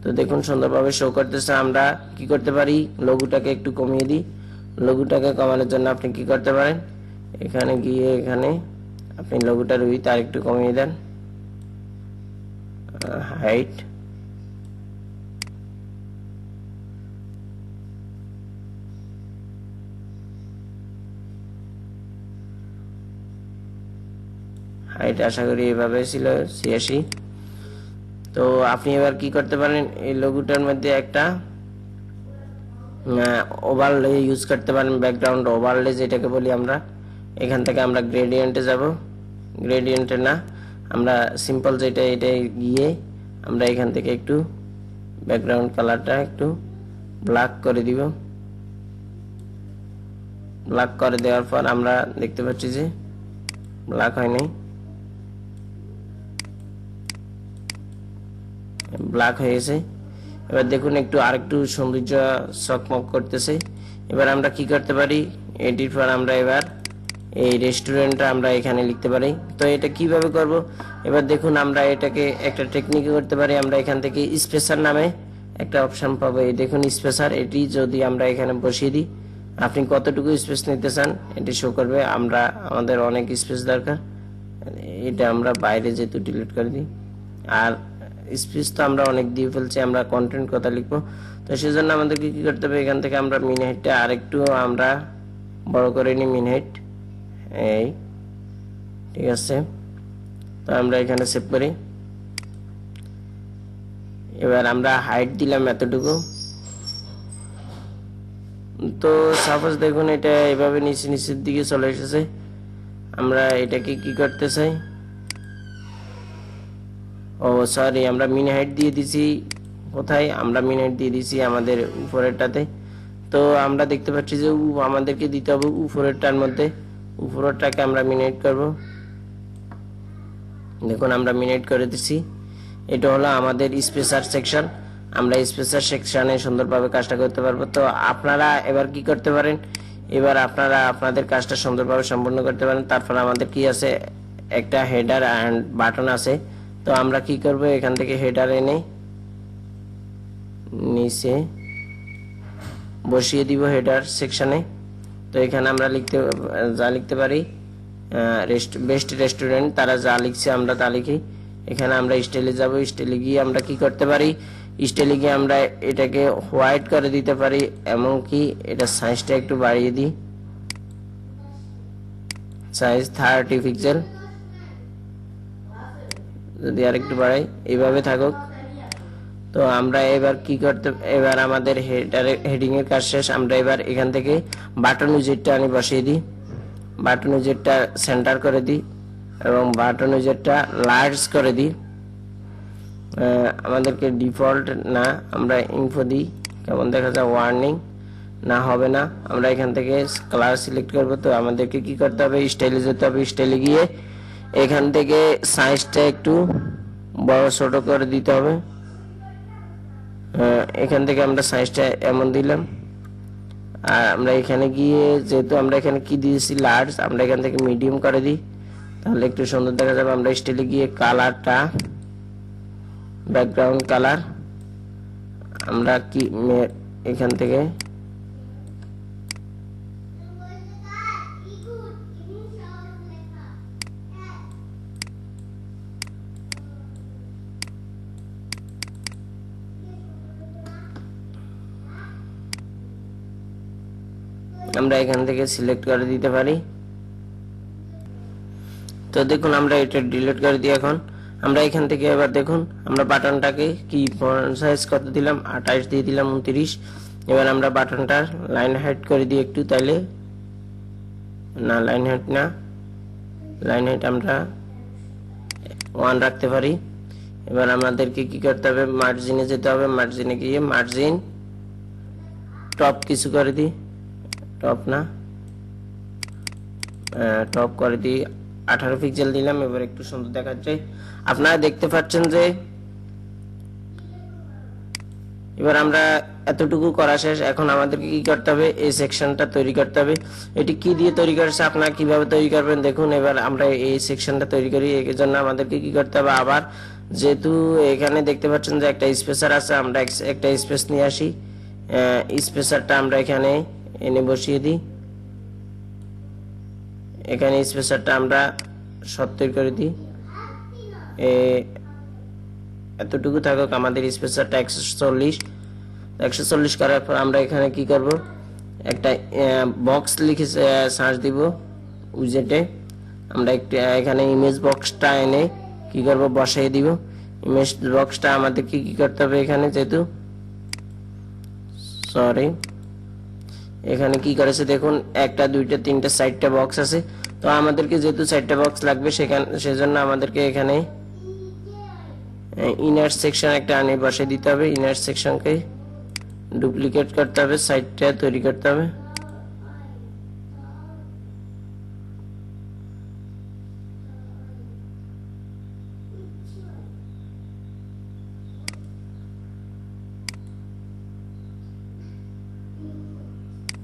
তো দেখুন সুন্দরভাবে শো করতেছে। আমরা কি করতে পারি, লোগোটাকে একটু কমিয়ে দিই। লোগোটাকে কমানোর জন্য আপনি কি করতে পারেন, এখানে গিয়ে এখানে আপনি লোগোটার উইথ আর একটু কমিয়ে দেন, হাইট আশা করি এভাবে ছিল 86। তো আপনি এবার কি করতে পারেন, এই লোগোটার মধ্যে একটা ওভারলে ইউজ করতে পারেন, ব্যাকগ্রাউন্ড ওভারলে যেটাকে বলি আমরা। এখান থেকে আমরা গ্রেডিয়েন্টে যাব, গ্রেডিয়েন্টে না আমরা সিম্পল যেটা, এটা গিয়ে আমরা এখান থেকে একটু ব্যাকগ্রাউন্ড কালারটা একটু ব্ল্যাক করে দিব। ব্ল্যাক করে দেওয়ার পর আমরা দেখতে পাচ্ছি যে ব্ল্যাক হয় নাই, ব্ল্যাক হয়ে গেছে। এবার দেখুন একটু আরেকটু সৌন্দর্য চকমক করতেছে। এবার আমরা কি করতে পারি, এটির পর আমরা এবার এই রেস্টুরেন্টটা আমরা এখানে লিখতে পারি। তো এটা কিভাবে করব, এবার দেখুন আমরা এটাকে একটা টেকনিকে করতে পারি। আমরা এখান থেকে স্পেসার নামে একটা অপশন পাবো, এই দেখুন স্পেসার। এটি যদি আমরা এখানে বসিয়ে দিই, আপনি কতটুকু স্পেস নিতে চান এটি শো করবে। আমাদের অনেক স্পেস দরকার, এটা আমরা বাইরে যেহেতু ডিলিট করে দিই। আর স্পেস তো আমরা অনেক দিয়ে ফেলছি, আমরা কন্টেন্ট কথা লিখবো। তো সেজন্য আমাদেরকে কি করতে হবে, এখান থেকে আমরা মিন হাইটটা আরেকটু আমরা বড় করে নিই, মিন হাইট এই, ঠিক আছে। তো আমরা এখানে সেভ করি। এবার আমরা হাইট দিলাম এতটুকু। তো সাপোজ দেখুন এটা এভাবে নিচের দিকে চলে এসেছে। আমরা এটাকে কি করতে চাই, ও সরি, আমরা মিন হাইট দিয়ে দিছি কোথায়, আমরা মিন হাইট দিয়ে দিছি আমাদের উপরেরটাতে। তো আমরা দেখতে পাচ্ছি যে আমাদেরকে দিতে হবে উপরেরটার মধ্যে, উপরেরটাকে আমরা মিন হাইট করব। দেখুন আমরা মিন হাইট করে দিছি। এটা হলো আমাদের স্পেসার সেকশন। আমরা স্পেসার সেকশনে সুন্দরভাবে কাজটা করতে পারবো। তো আপনারা এবার কি করতে পারেন, এবার আপনারা আপনাদের কাজটা সুন্দরভাবে সম্পূর্ণ করতে পারেন। তারপর আমাদের কি আছে, একটা হেডার এন্ড বাটন আছে। তো আমরা কি করব, এখান থেকে হেডার এনে নিচে বসিয়ে দিব হেডার সেকশনে। তো এখানে আমরা লিখতে পারি বেস্ট রেস্টুরেন্ট, তারা যা লিখছে আমরা তা লিখি। এখানে আমরা স্টাইলে যাব, স্টাইলে গিয়ে আমরা কি করতে পারি, স্টাইলে গিয়ে আমরা এটাকে হোয়াইট করে দিতে পারি, এমনকি এটা সাইজটা একটু বাড়িয়ে দিই, সাইজ 30 পিক্সেল, যদি আরেকটু বাড়াই এইভাবে থাকুক। তো আমরা এবার কি করতে, এবার আমাদের হেডিং এর কাজ শেষ। আমরা এবার এখান থেকে বাটন উইজেটটা আমি বসিয়ে দিই, বাটন উইজেটটা সেন্টার করে দিই এবং বাটন উইজেটটা লার্জ করে দিই। আমাদেরকে ডিফল্ট না, আমরা ইনফো দিই, কেমন দেখা যায় ওয়ার্নিং না, হবে না। আমরা এখান থেকে কালার সিলেক্ট করব। তো আমাদেরকে কি করতে হবে, স্টাইলে যেতে হবে, স্টাইলে গিয়ে এখান থেকে সাইজটা একটু বড় ছোট করে দিতে হবে। এখান থেকে আমরা সাইজটা এমন দিলাম, আর আমরা এখানে গিয়ে যেহেতু আমরা এখানে কি দিয়েছি লার্জ, আমরা এখান থেকে মিডিয়াম করে দিই, তাহলে একটু সুন্দর দেখা যাবে। আমরা স্টাইলে গিয়ে কালারটা, ব্যাকগ্রাউন্ড কালার আমরা কি এখান থেকে আমরা এখান থেকে সিলেক্ট করে দিতে পারি। তো দেখুন আমরা এটা ডিলিট করে দিই। এখন আমরা এখান থেকে এবার দেখুন আমরা বাটনটাকে কি ফন্ট সাইজ কত দিলাম, 28 দিয়ে দিলাম 29। এবার আমরা বাটনটার লাইন হাইট করে দিই একটু, তাইলে না লাইন হাইট না, লাইন হাইট আমরা 1 রাখতে পারি। এবার আমাদেরকে কি করতে হবে, মার্জিনে যেতে হবে, মার্জিনে গিয়ে মার্জিন টপ কিছু করে দিই, টপ না টপ করে দিই 18 পিক্সেল দিলাম। এবার একটু সুন্দর দেখাচ্ছে। আপনারা দেখতে পাচ্ছেন যে এবার আমরা এতটুকু করা শেষ। এখন আমাদেরকে কি করতে হবে, এই সেকশনটা তৈরি করতে হবে। এটি কি দিয়ে তৈরি করছে, আপনারা কিভাবে তৈরি করবেন দেখুন। এবার আমরা এই সেকশনটা তৈরি করি, এর জন্য আমাদেরকে কি করতে হবে, আবার যেহেতু এখানে দেখতে পাচ্ছেন যে একটা স্পেসার আছে, আমরা একটা স্পেস নিয়ে আসি। স্পেসারটা আমরা এখানে এনে বসিয়ে দিই। এখানে স্পেসারটা আমরা 70 করে দিই, এতটুকু থাকুক। আমাদের স্পেসারটা 140 করার পর আমরা এখানে কি করব, একটা বক্স লিখে সার্চ দিব উইজেটে। আমরা একটা এখানে ইমেজ বক্সটা এনে কি করব, বসাই দিব। ইমেজ বক্সটা আমাদের কি করতে হবে, এখানে যেহেতু সরি এখানে কি করেছে দেখুন, একটা দুইটা তিনটা 4টা বক্স আছে। তো আমাদেরকে যেহেতু 4টা বক্স লাগবে সেজন্য আমাদেরকে এখানে ইনার সেকশন একটা আনে বসে দিতে হবে। ইনার সেকশনকে ডুপ্লিকেট করতে হবে, সাইডটা তৈরি করতে হবে।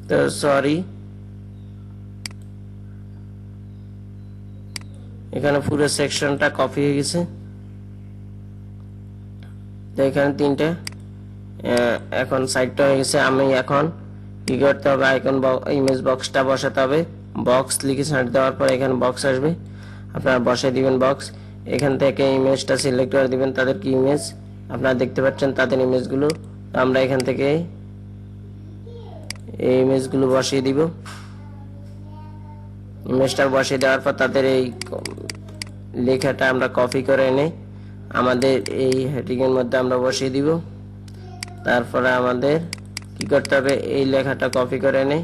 তো সরি এখানে পুরো সেকশনটা কপি হয়ে গেছে। তো এখানে 3টে এখন সাইডটা হয়ে গেছে। আমি এখন কি করতে হবে, আইকন ইমেজ বক্সটা বসাতে হবে। বক্স লিখে সার্চ দেওয়ার পর এখানে বক্স আসবে, আপনারা বসাই দিবেন বক্স। এখান থেকে ইমেজটা সিলেক্ট করে দিবেন, তাদের কি ইমেজ আপনারা দেখতে পাচ্ছেন, তাদের ইমেজগুলো। তো আমরা এখান থেকে এই ইমেজগুলো বসিয়ে দিব। ইমেজটা বসিয়ে দেওয়ার পর তাদের এই লেখাটা আমরা কপি করে এনে আমাদের এই হেডিং এর মধ্যে আমরা বসিয়ে দিব। তারপরে আমাদের কি করতে হবে, এই লেখাটা কপি করে এনে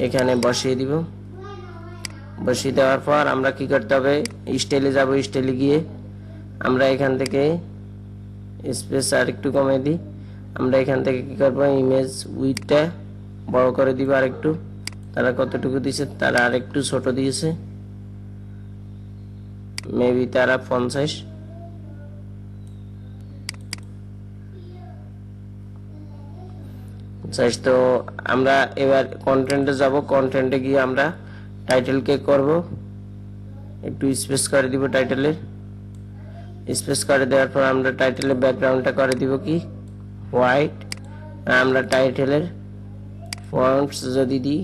এখানে বসিয়ে দিব। বসিয়ে দেওয়ার পর আমরা কি করতে হবে, স্টাইলে যাব। স্টাইলে গিয়ে আমরা এখান থেকে স্পেস আর একটু কমিয়ে দিই। আমরা এখান থেকে কি করব, ইমেজ উইডথটা বড় করে দিব আর একটু। তারা কতটুকু দিয়েছে, তারা আর একটু ছোট দিয়েছে, মেবি তারা 50। তো আমরা এবার কন্টেন্টে যাব। কন্টেন্টে গিয়ে আমরা টাইটেলকে করব একটু স্পেস করে দিব, টাইটেলের স্পেস করে দেওয়ার পর আমরা টাইটেলের ব্যাকগ্রাউন্ডটা করে দিব কি হোয়াইট। আমরা টাইটেলের ফন্টস যদি দিই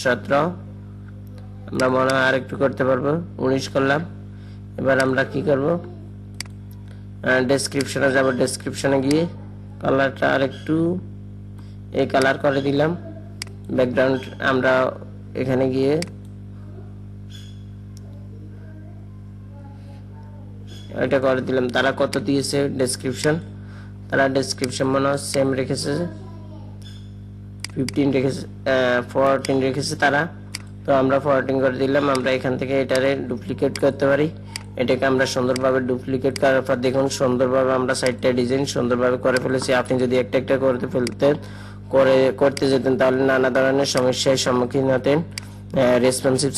17, আমরা মনে হয় আর একটু করতে পারবো, 19 করলাম। এবার আমরা কি করব, ডেসক্রিপশনে যাব। ডেসক্রিপশনে গিয়ে কালারটা আর একটু এই কালার করে দিলাম। ব্যাকগ্রাউন্ড আমরা এখানে গিয়ে এটা করে দিলাম। তারা কত দিয়েছে ডেসক্রিপশন, তারা ডেসক্রিপশন মনে হয় সেম রেখেছে, 15 রেখেছে, 14 রেখেছে তারা। তো আমরা 14 করে দিলাম। আমরা এখান থেকে এটারে ডুপ্লিকেট করতে পারি। এটাকে আমরা সুন্দরভাবে ডুপ্লিকেট করার পর দেখুন সুন্দরভাবে আমরা সাইডটা ডিজাইন সুন্দরভাবে করে ফেলেছি। আপনি যদি একটা একটা করতে যেতেন তাহলে নানা ধরনের সমস্যার সম্মুখীন হতেন। রেসপন্সিভ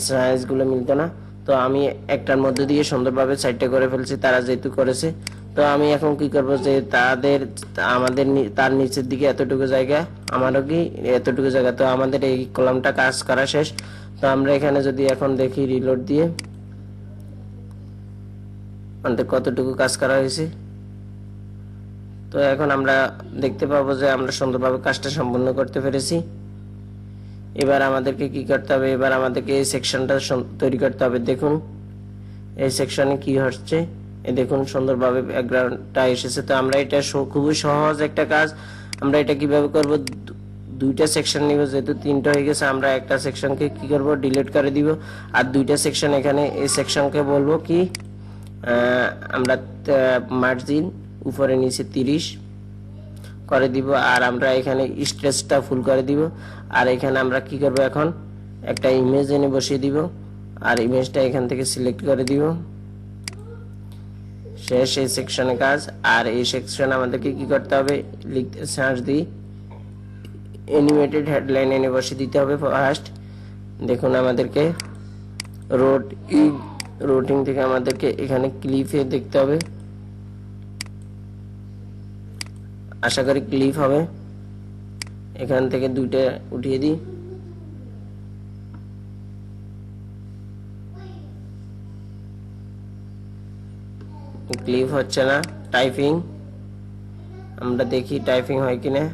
সাইজগুলো মিলতো না। তো আমি একটার মধ্যে দিয়ে সুন্দরভাবে সাইডটা করে ফেলছি, তারা যেহেতু করেছে। তো আমি এখন কি করব, যে আমাদের তার নিচের দিকে এতটুকু জায়গা, আমারও কি এতটুকু জায়গা, তো আমাদের এই কলামটা কাজ করা শেষ। তো আমরা এখানে যদি এখন দেখি রিলোড দিয়ে আমাদের কতটুকু কাজ করা হয়েছে, তো এখন আমরা দেখতে পাবো যে আমরা সুন্দরভাবে কাজটা সম্পূর্ণ করতে পেরেছি। এবার আমাদেরকে কি করতে হবে, এবার আমাদেরকে এই সেকশনটা তৈরি করতে হবে। দেখুন এই সেকশনে কি হচ্ছে, দেখুন সুন্দরভাবে ব্যাকগ্রাউন্ডটা এসেছে। তো আমরা এটা খুবই সহজ একটা কাজ। আমরা এটা কিভাবে করব, দুইটা সেকশন নিব, যেহেতু তিনটা হয়ে গেছে আমরা একটা সেকশনকে কি করব, ডিলিট করে দিব। আর দুইটা সেকশন এখানে, এই সেকশনকে বলবো কি আমরা মার্জিন উপরে নিচে 30 করে দিব, আর আমরা এখানে স্ট্রেচটা ফুল করে দিব। আর এখানে আমরা কি করব, এখন একটা ইমেজ এনে বসিয়ে দিব, আর ইমেজটা এখান থেকে সিলেক্ট করে দিব। শেষ এই সেকশনে কাজ। আর এই সেকশন আমাদেরকে কি করতে হবে, লিখতে সার্চ দিই, অ্যানিমেটেড হেডলাইন এনে বসিয়ে দিতে হবে ফার্স্ট। দেখুন আমাদেরকে রোটিং থেকে আমাদেরকে এখানে ক্লিপে দেখতে হবে, আশা করি ক্লিপ হবে। এখান থেকে দুইটা উঠিয়ে দিই, ক্লিপ হচ্ছে না। টাইপিং আমরা দেখি টাইপিং হয় কিনা,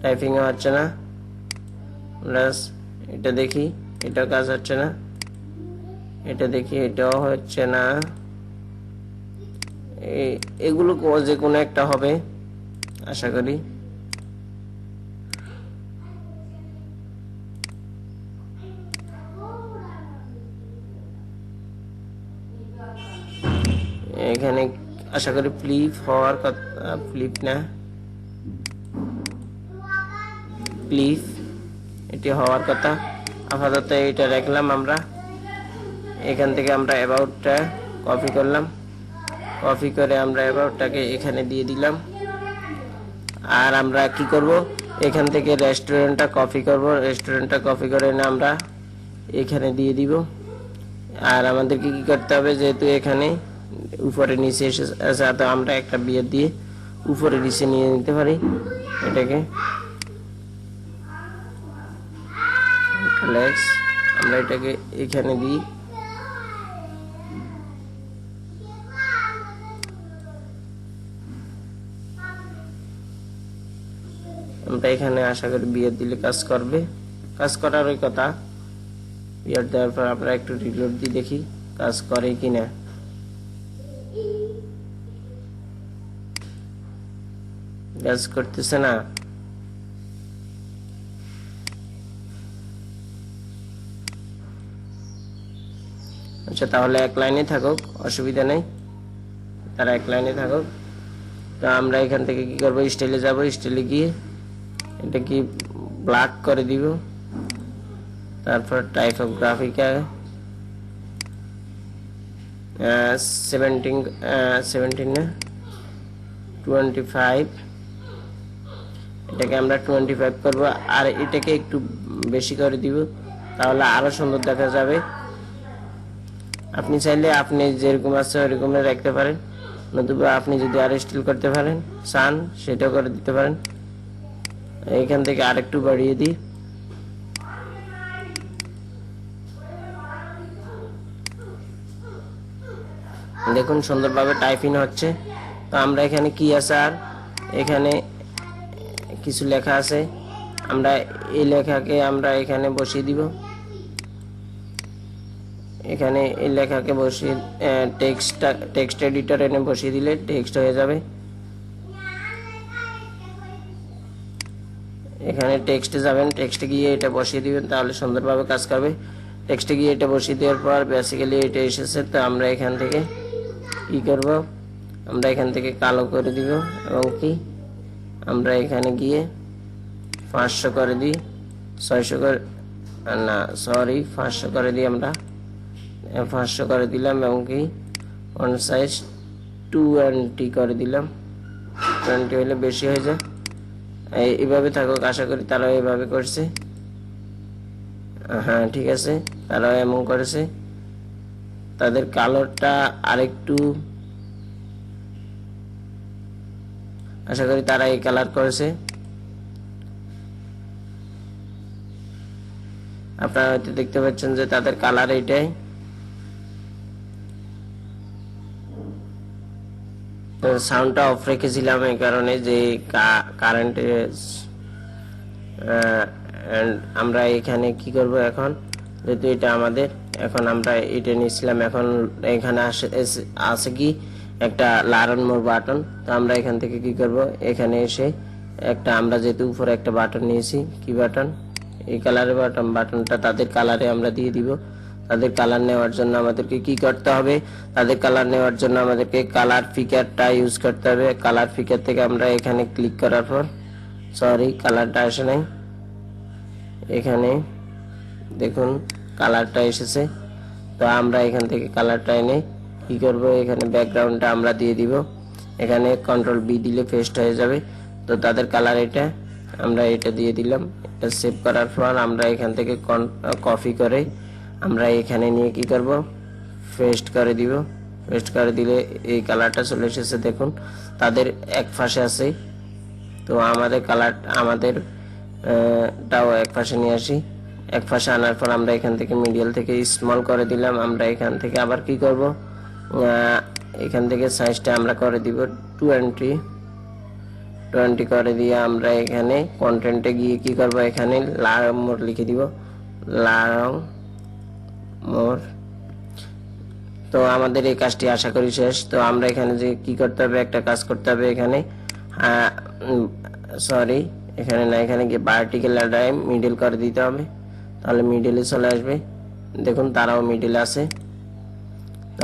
টাইপিং হচ্ছে না। এটা দেখি, এটা কাজ হচ্ছে না। এটা দেখি, এটাও হচ্ছে না। এগুলো যে কোনো একটা হবে আশা করি। এখানে আশা করি ফ্লিপ হওয়ার কথা, ফ্লিপ না, ক্লিপ এটি হওয়ার কথা। আপাতত এটা রাখলাম আমরা। এখান থেকে আমরা অ্যাবাউটটা কপি করলাম, কপি করে আমরা অ্যাবাউটটাকে এখানে দিয়ে দিলাম। আর আমরা কি করব, এখান থেকে রেস্টুরেন্টটা কপি করব, রেস্টুরেন্টটা কপি করে না আমরা এখানে দিয়ে দিব। আর আমাদেরকে কি করতে হবে, যেহেতু এখানে উপরে নিচে এসে, তো আমরা একটা বিয়ে দিয়ে উপরে নিচে নিয়ে নিতে পারি এটাকে। আমরা এটাকে এখানে দিই, আমরা এখানে আশা করি বিয়ে দিলে কাজ করবে, কাজ করার ওই কথা। বিয়ে দেওয়ার পর আমরা একটু রিলোড দিয়ে দেখি কাজ করে কিনা। কাজ করতেছে না। আচ্ছা তাহলে এক লাইনে থাকুক, অসুবিধা নেই, তারা এক লাইনে থাকুক। তো আমরা এখান থেকে কি করবো, স্টাইলে যাব, স্টাইলে গিয়ে এটা কি ব্ল্যাক করে দিব। তারপর টাইপোগ্রাফিকা 17 না 25, এটাকে আমরা 25 করব। আর এটাকে একটু বেশি করে দিব, তাহলে আরো সুন্দর দেখা যাবে। আপনি চাইলে আপনি যেরকম আছে ওরকম রাখতে পারেন, নতুবা আপনি যদি আরো স্টিল করতে পারেন চান সেটাও করে দিতে পারেন। এইখান থেকে আরেকটু বাড়িয়ে দিই। দেখুন সুন্দরভাবে টাইপিং হচ্ছে। তো আমরা এখানে কি আছে, আর এখানে কিছু লেখা আছে, আমরা এই লেখাকে আমরা এখানে বসিয়ে দিব। এখানে এই লেখাকে বসিয়ে টেক্সট এডিটর এনে বসিয়ে দিলে টেক্সট হয়ে যাবে। এখানে টেক্সটে যাবেন, টেক্সটে গিয়ে এটা বসিয়ে দিবেন, তাহলে সুন্দরভাবে কাজ করবে। টেক্সটে গিয়ে এটা বসিয়ে দেওয়ার পর বেসিক্যালি এটা এসেছে। তো আমরা এখান থেকে কি করব, আমরা এখান থেকে কালো করে দিব, এবং কি আমরা এখানে গিয়ে 500 করে দিই, 600 করে না সরি 500 করে দিই, আমরা 500 করে দিলাম, এবং কি ফন্ট সাইজ 20 করে দিলাম। 20 হলে বেশি হয়ে যায়। এইভাবে থাকুক, আশা করি তারা এইভাবে করছে। হ্যাঁ ঠিক আছে, তারাও এমন করেছে। তাদের কালারটা আরেকটু, আশা করি তারা এই কালার করেছে। আপনারা হয়তো দেখতে পাচ্ছেন যে তাদের কালার এইটাই। সাউন্ডটা অফ রেখেছিলাম এই কারণে যে কারেন্টের, আমরা এখানে কি করব এখন, যেহেতু এটা আমাদের, এখন আমরা এটা নিয়েছিলাম, এখন এখানে আছে কি একটা লার্ন মোর বাটন। তো আমরা এখান থেকে কি করব, এখানে এসে একটা, আমরা যেহেতু উপরে একটা বাটন নিয়েছি, কি বাটন, এই কালারের বাটন, বাটনটা তাদের কালারে আমরা দিয়ে দিব। তাদের কালার নেওয়ার জন্য আমাদেরকে কি করতে হবে, তাদের কালার নেওয়ার জন্য আমাদেরকে কালার ফিকারটা ইউজ করতে হবে। কালার ফিকার থেকে আমরা এখানে ক্লিক করার পর, সরি কালারটা আসে নাই, এখানে দেখুন কালারটা এসেছে। তো আমরা এখান থেকে কালারটা এনে কি করব, এখানে ব্যাকগ্রাউন্ডটা আমরা দিয়ে দিব। এখানে কন্ট্রোল বি দিলে পেস্ট হয়ে যাবে। তো তাদের কালার এটা, আমরা এটা দিয়ে দিলাম। এটা সেভ করার পর আমরা এখান থেকে কপি করে আমরা এখানে নিয়ে কি করব, পেস্ট করে দিব। পেস্ট করে দিলে এই কালারটা চলে এসেছে, দেখুন তাদের এক পাশে আছে। তো আমাদের কালার, আমাদের টাও এক পাশে নিয়ে আসি। এক পাশে আনার পর আমরা এখান থেকে মিডিয়াল থেকে স্মল করে দিলাম। আমরা এখান থেকে আবার কি করব, এখান থেকে সাইজটা আমরা করে দিব 20 করে দিয়ে আমরা এখানে কন্টেন্টে গিয়ে কি করব, এখানে লারং মোর লিখে দিব, লারং মোর। তো আমাদের এই কাজটি আশা করি শেষ। তো আমরা এখানে যে কি করতে হবে, একটা কাজ করতে হবে এখানে, সরি এখানে না, এখানে গিয়ে ভার্টিক্যাল লাইন মিডল করে দিতে হবে, তাহলে মিডলে চলে আসবে। দেখুন তারাও মিডলে আছে।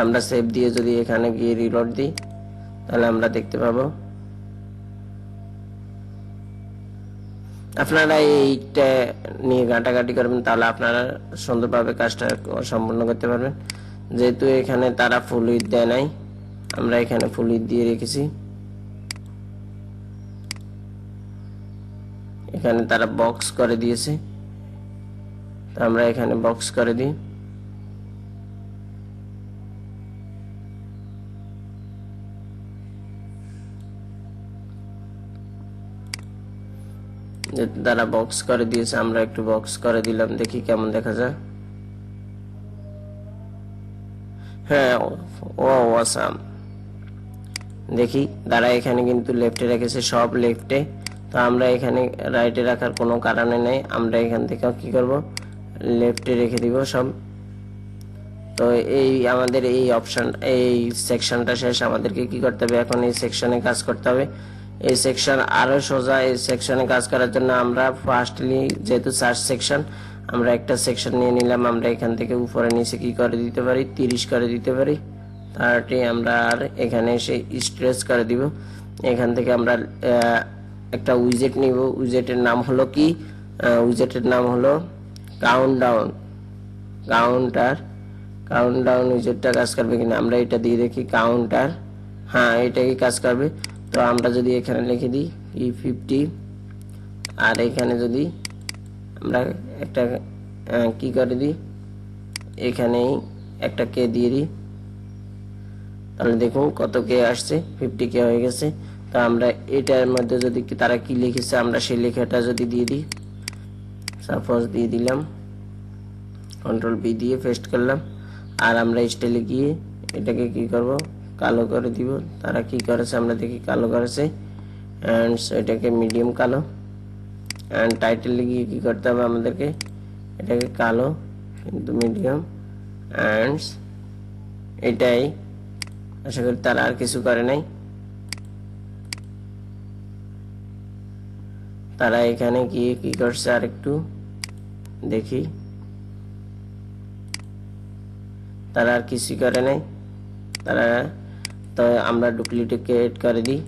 আমরা সেভ দিয়ে যদি এখানে গিয়ে রিলোড দিই, তাহলে আমরা দেখতে পাবো। আপনারা এইটা নিয়ে ঘাটাঘাটি করবেন, তাহলে আপনারা সুন্দরভাবে কাজটা সম্পূর্ণ করতে পারবেন। যেহেতু এখানে তারা ফুল উইথ দেয় নাই, আমরা এখানে ফুল উইথ দিয়ে রেখেছি। এখানে তারা বক্স করে দিয়েছে, তো আমরা এখানে বক্স করে দিই। তারা বক্স করে দিয়েছে, আমরা একটু বক্স করে দিলাম, দেখি কেমন দেখা যায়। হ্যাঁ, ও অসাম। দেখি তারা এখানে কিন্তু লেফটে রেখেছে, সব লেফটে। তো আমরা এখানে রাইটে রাখার কোনো কারণে নেই, আমরা এখান থেকে কি করব, লেফটে রেখে দিব সব। তো এই আমাদের এই অপশন, এই সেকশনটা শেষ। আমাদেরকে কি করতে হবে, এখন এই সেকশনে কাজ করতে হবে। এই সেকশন আরো সোজা। এই সেকশনে কাজ করার জন্য আমরা ফার্স্টলি, যেহেতু সার্চ সেকশন, আমরা একটা সেকশন নিয়ে নিলাম। আমরা এখান থেকে উপরে নিচে কি করে দিতে পারি, 30 করে দিতে পারি। 30 আমরা আর এখানে এসে স্ট্রেচ করে দিব। এখান থেকে আমরা একটা উইজেট নিব। উইজেটের নাম হলো কি, উইজেটের নাম হলো কাউন্টডাউন। কাউন্টডাউন উইজেটটা কাজ করবে কিনা আমরা এটা দিয়ে দেখি। কাউন্টার, হ্যাঁ এটা কি কাজ করবে। তো আমরা যদি এখানে লিখে দিই E50, আর এখানে যদি আমরা একটা কি করে দিই, এখানেই একটা কে দিয়ে দিই, তাহলে দেখুন কত কে আসছে, 50 কে হয়ে গেছে। তো আমরা এটার মধ্যে যদি তারা কি লিখেছে, আমরা সেই লেখাটা যদি দিয়ে দিই, সাপোজ দিয়ে দিলাম, কন্ট্রোল বি দিয়ে পেস্ট করলাম। আর আমরা স্টাইলে গিয়ে এটাকে কি করব, কালো করে দিব। তারা কি করেছে আমরা দেখি, কালো করেছে। অ্যান্ড এটাকে মিডিয়াম কালো। অ্যান্ড টাইটেলে গিয়ে কি করতে হবে আমাদেরকে, এটাকে কালো কিন্তু মিডিয়াম। অ্যান্ড এটাই, আশা করি তারা আর কিছু করে নাই। তারা এখানে গিয়ে কি করছে আর একটু দেখি, তারা আর কিছু করে নাই। তারা, তো আমরা ডুপ্লিকেট করে দিই।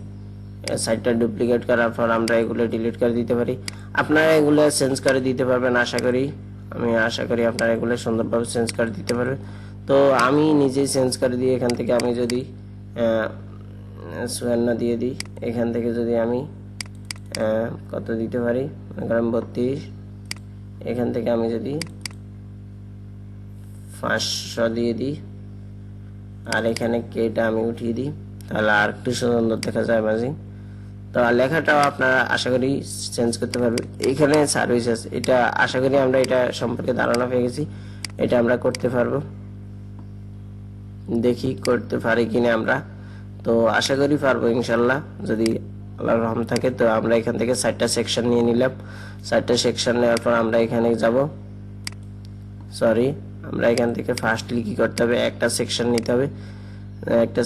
সাইটটা ডুপ্লিকেট করার পর আমরা এগুলো ডিলিট করে দিতে পারি। আপনারা এগুলো চেঞ্জ করে দিতে পারবেন, আমি আশা করি আপনারা এগুলো সুন্দরভাবে চেঞ্জ করে দিতে পারবেন। তো আমি নিজেই চেঞ্জ করে দিই। এখান থেকে আমি যদি 54 দিয়ে দিই, এখান থেকে যদি আমি কত দিতে পারি, 32, এখান থেকে আমি যদি 500 দিয়ে দিই, আর এখানে কেটা আমি উঠিয়ে দিই, তাহলে আর একটু সুন্দর দেখা যায় মাঝে। তো লেখাটাও আপনারা আশা করি চেঞ্জ করতে পারবেন। এখানে সার্ভিসেস, এটা আশা করি আমরা এটা সম্পর্কে ধারণা পেয়ে গেছি, এটা আমরা করতে পারবো, দেখি করতে পারি কিনা আমরা। তো আশা করি পারবো ইনশাল্লাহ, যদি আল্লাহর রহম থাকে। তো আমরা এখান থেকে 4টা সেকশন নিয়ে নিলাম। 4টা সেকশন নেওয়ার পর আমরা এখানে যাব, আমরা এখান থেকে ফার্স্টলি কি করতে হবে, একটা সেকশন নিতে হবে, একটা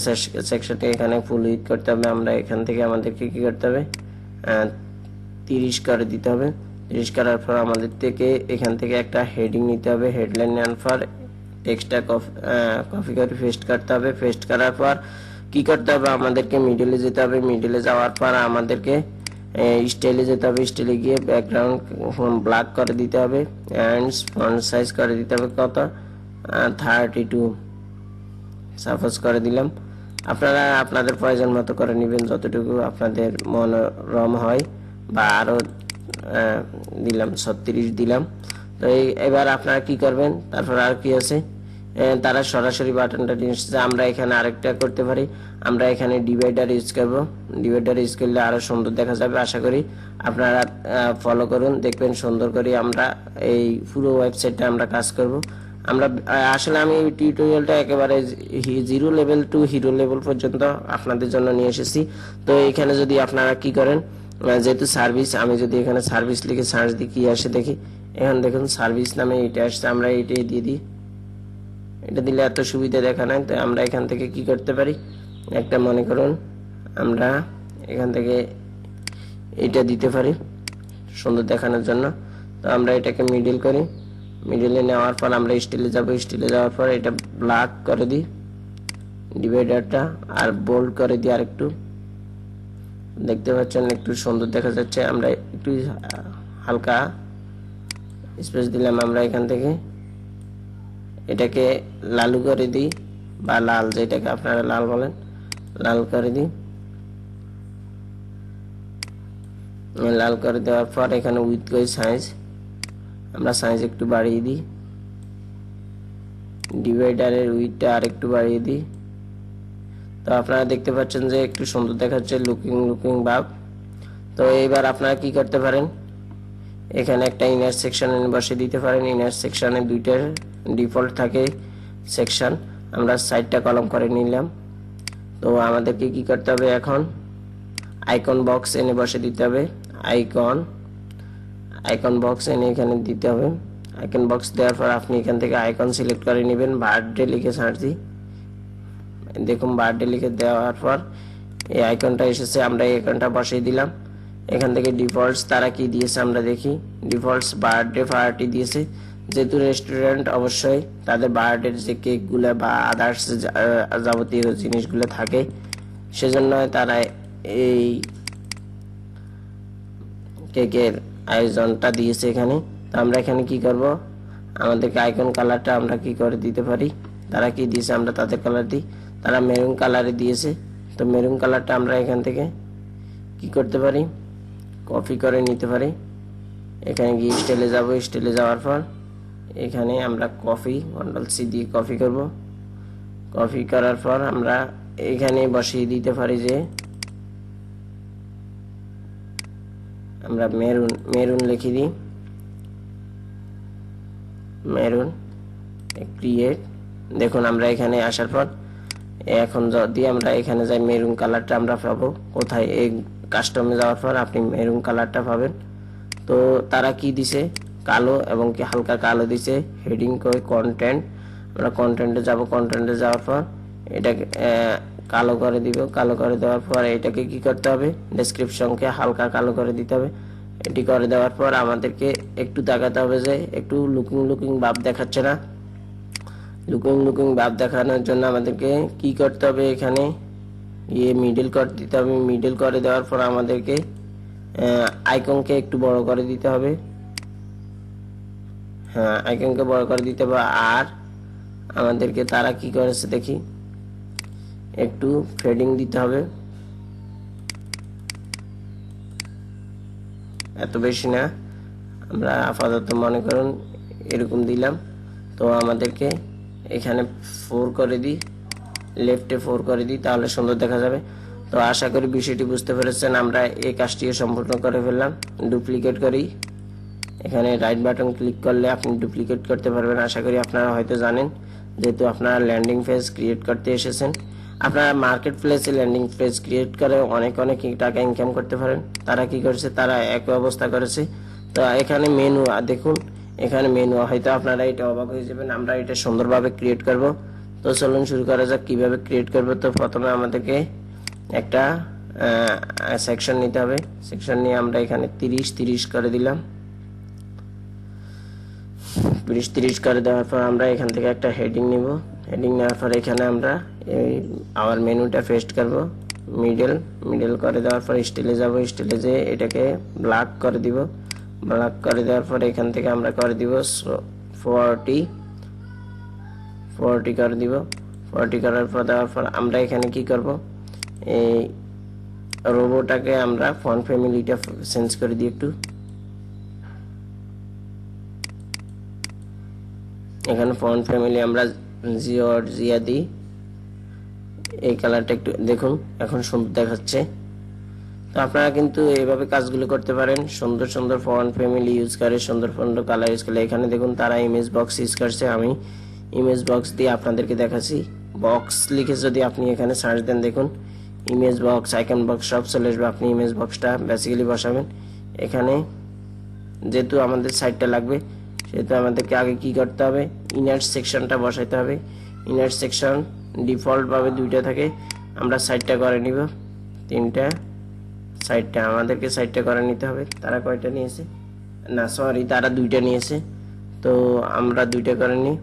সেকশনকে এখানে ফুল উইথ করতে হবে। আমরা এখান থেকে আমাদেরকে কি করতে হবে, 30 করে দিতে হবে। 30 করার পর আমাদের থেকে এখান থেকে একটা হেডিং নিতে হবে, হেডলাইন নেওয়ার পর টেক্সটটা কপি করে পেস্ট করতে হবে। পেস্ট করার পর কি করতে হবে, আমাদেরকে মিডলে যেতে হবে। মিডলে যাওয়ার পর আমাদেরকে স্টাইলে যেতে হবে। স্টাইলে গিয়ে ব্যাকগ্রাউন্ড ব্ল্যাক করে দিতে হবে, এন্ড ফন্ট সাইজ করে দিতে হবে কত, 32 সাপোজ করে দিলাম। আপনারা আপনাদের প্রয়োজন মতো করে নেবেন, যতটুকু আপনাদের মনোরম হয়, বা আরো দিলাম 36 দিলাম। তো এবার আপনারা কি করবেন, তারপর আর কি আছে, তারা সরাসরি বাটনটা নিয়ে আমরা এখানে আরেকটা করতে পারি। আমরা এখানে ডিভাইডার ইউজ করব। ডিভাইডার ইউজ করলে আরো সুন্দর দেখা যাবে। আশা করি আপনারা ফলো করুন, দেখবেন সুন্দর করে আমরা এই পুরো ওয়েবসাইটটা আমরা কাজ করব। আমরা আসলে আমি এই টিউটোরিয়ালটা একেবারে 0 লেভেল টু হিরো লেভেল পর্যন্ত আপনাদের জন্য নিয়ে এসেছি। তো এখানে যদি আপনারা কি করেন, যেহেতু সার্ভিস, আমি যদি এখানে সার্ভিস লিখে সার্চ দিই কি আসে দেখি, এখন দেখুন সার্ভিস নামে এটা আসছে, আমরা এটাই দিয়ে দিই। এটা দিলে এত সুবিধা দেখা নাই। তো আমরা এখান থেকে কি করতে পারি, একটা মনে করুন আমরা এখান থেকে এটা দিতে পারি সুন্দর দেখানোর জন্য। তো আমরা এটাকে মিডল করি, মিডলে নেওয়ার পর আমরা স্টিলে যাব। স্টিলে যাওয়ার পর এটা ব্ল্যাক করে দিই ডিভাইডারটা, আর বোল্ড করে দিই আরেকটু, দেখতে পাচ্ছেন একটু সুন্দর দেখা যাচ্ছে। আমরা একটু হালকা স্পেস দিলাম। আমরা এখান থেকে এটাকে লালু করে দিই, বা লাল, যেটাকে আপনারা লাল বলেন, লাল করে দিই। লাল করে দেওয়ার পর এখানে উইথ করি সাইজ, আমরা সাইজ একটু বাড়িয়ে দিই, ডিভাইডারের উইথটা আর একটু বাড়িয়ে দিই। তো আপনারা দেখতে পাচ্ছেন যে একটু সুন্দর দেখাচ্ছে, লুকিং ভাব। তো এইবার আপনারা কি করতে পারেন, এখানে একটা ইনার সেকশন বসে দিতে পারেন। ইনার সেকশনে 2টা ডিফল্ট থাকে সেকশন, আমরা 4টা কলম করে নিলাম। তো আমাদেরকে কি করতে হবে, এখন আইকন বক্স এনে বসে দিতে হবে। আইকন বক্স এনে এখানে দিতে হবে। আইকন বক্স দেওয়ার পর আপনি এখান থেকে আইকন সিলেক্ট করে নেবেন। বার্থডে লিখে সার্চ দিই, দেখুন বার্থডে লিখে দেওয়ার পর এই আইকনটা এসেছে, আমরা এই আইকনটা বসিয়ে দিলাম। এখান থেকে ডিফল্টস তারা কি দিয়েছে আমরা দেখি, ডিফল্টস বার্থডে পার্টি দিয়েছে। যেহেতু রেস্টুরেন্ট, অবশ্যই তাদের বার্থডের যে কেকগুলো বা আদার্স যাবতীয় জিনিসগুলো থাকে, সেজন্য তারা এই কেকের আয়োজনটা দিয়েছে এখানে। তো আমরা এখানে কি করব, আমাদেরকে আইকন কালারটা আমরা কি করে দিতে পারি, তারা কি দিয়েছে আমরা তাদের কালার দিই। তারা মেরুন কালারে দিয়েছে, তো মেরুন কালারটা আমরা এখান থেকে কি করতে পারি, কপি করে নিতে পারি। এখানে গিয়ে স্টাইলে যাব। স্টাইলে যাওয়ার পর এখানে আমরা কন্ট্রোল-C দিয়ে কপি করব। কপি করার পর আমরা এখানে বসিয়ে দিতে পারি যে আমরা মেরুন লিখে দিই, মেরুন ক্রিয়েট। দেখুন আমরা এখানে আসার পর এখন যদি আমরা এখানে যাই, মেরুন কালারটা আমরা পাবো কোথায়, এই কাস্টমে যাওয়ার পর আপনি মেরুন কালারটা পাবেন। তো তারা কি দিছে, কালো এবং কি হালকা কালো দিছে। হেডিং কই কন্টেন্ট, আমরা কন্টেন্টে যাব। কন্টেন্টে যাওয়ার পর এটাকে কালো করে দিব। কালো করে দেওয়ার পর এটাকে কি করতে হবে, ডেসক্রিপশনকে হালকা কালো করে দিতে হবে। এটি করে দেওয়ার পর আমাদেরকে একটু তাকাতে হবে যে একটু লুকিং ভাব দেখাচ্ছে না। লুকিং ভাব দেখানোর জন্য আমাদেরকে কি করতে হবে, এখানে মিডল করে দিতে হবে। মিডল করে দেওয়ার পর আমাদেরকে আইকনকে একটু বড় করে দিতে হবে। হ্যাঁ, আইকনকে বড় করে দিতে হবে। আর আমাদেরকে তারা কি করেছে দেখি, একটু ফেডিং দিতে হবে, এত বেশি না, আমরা আপাতত মনে করুন এরকম দিলাম। তো আমাদেরকে এখানে 4 করে দিই, লেফটে 4 করে দিই, তাহলে সুন্দর দেখা যাবে। তো আশা করি বিষয়টি বুঝতে পেরেছেন। আমরা এই কাজটিও সম্পূর্ণ করে ফেললাম। ডুপ্লিকেট করি, এখানে রাইট বাটন ক্লিক করলে আপনি ডুপ্লিকেট করতে পারবেন। আশা করি আপনারা হয়তো জানেন, যেহেতু আপনারা ল্যান্ডিং পেজ ক্রিয়েট করতে এসেছেন। আপনারা মার্কেট প্লেসে ল্যান্ডিং পেজ ক্রিয়েট করে অনেক অনেক টাকা ইনকাম করতে পারেন। তারা কি করেছে, তারা একই অবস্থা করেছে। তো এখানে মেনু দেখুন, এখানে মেনু, হয়তো আপনারা এটা অবাক হয়ে যাবেন। আমরা এটা সুন্দরভাবে ক্রিয়েট করব। তো চলুন শুরু করা যাক কিভাবে ক্রিয়েট করব। তো প্রথমে আমাদেরকে একটা সেকশন নিতে হবে। সেকশন নিয়ে আমরা এখানে 30 করে দিলাম। 30 করে দেওয়ার পর আমরা এখান থেকে একটা হেডিং নিব। হেডিং নেওয়ার পর এখানে আমরা এই আওয়ার মেনুটা পেস্ট করব। মিডল করে দেওয়ার পর স্টাইলে যাব। স্টাইলে যেয়ে এটাকে ব্ল্যাক করে দিব। ব্ল্যাক করে দেওয়ার পর এখান থেকে আমরা করে দিব 40 করে দিব। 40 করার পর দেওয়ার পর আমরা এখানে কি করব, এই রোবোটাকে আমরা ফন্ট ফ্যামিলিটা চেঞ্জ করে দিই একটু। এখানে ফন্ট ফ্যামিলি আমরা জিয়া দিই। এই কালারটা একটু দেখুন, এখন সুন্দর দেখাচ্ছে। তো আপনারা কিন্তু এইভাবে কাজগুলো করতে পারেন, সুন্দর সুন্দর ফন্ট ফ্যামিলি ইউজ করে, সুন্দর সুন্দর কালার ইউজ করে। এখানে দেখুন তারা ইমেজ বক্স ইউজ করছে, আমি ইমেজ বক্স দিয়ে আপনাদেরকে দেখাচ্ছি। বক্স লিখে যদি আপনি এখানে সার্চ দেন, দেখুন ইমেজ বক্স, আইকন বক্স সব চলে আসবে। আপনি ইমেজ বক্সটা বেসিক্যালি বসাবেন। এখানে যেহেতু আমাদের সাইটটা লাগবে, সেহেতু আমাদেরকে আগে কি করতে হবে, ইনার সেকশনটা বসাইতে হবে। ইনার সেকশন ডিফল্ট ভাবে 2টা থাকে, আমরা সাইটটা করে নিব 3টা। সাইটটা আমাদেরকে সাইটটা করে নিতে হবে। তারা কয়টা নিয়েছে, না সরি, তারা 2টা নিয়েছে, তো আমরা 2টা করে নিই।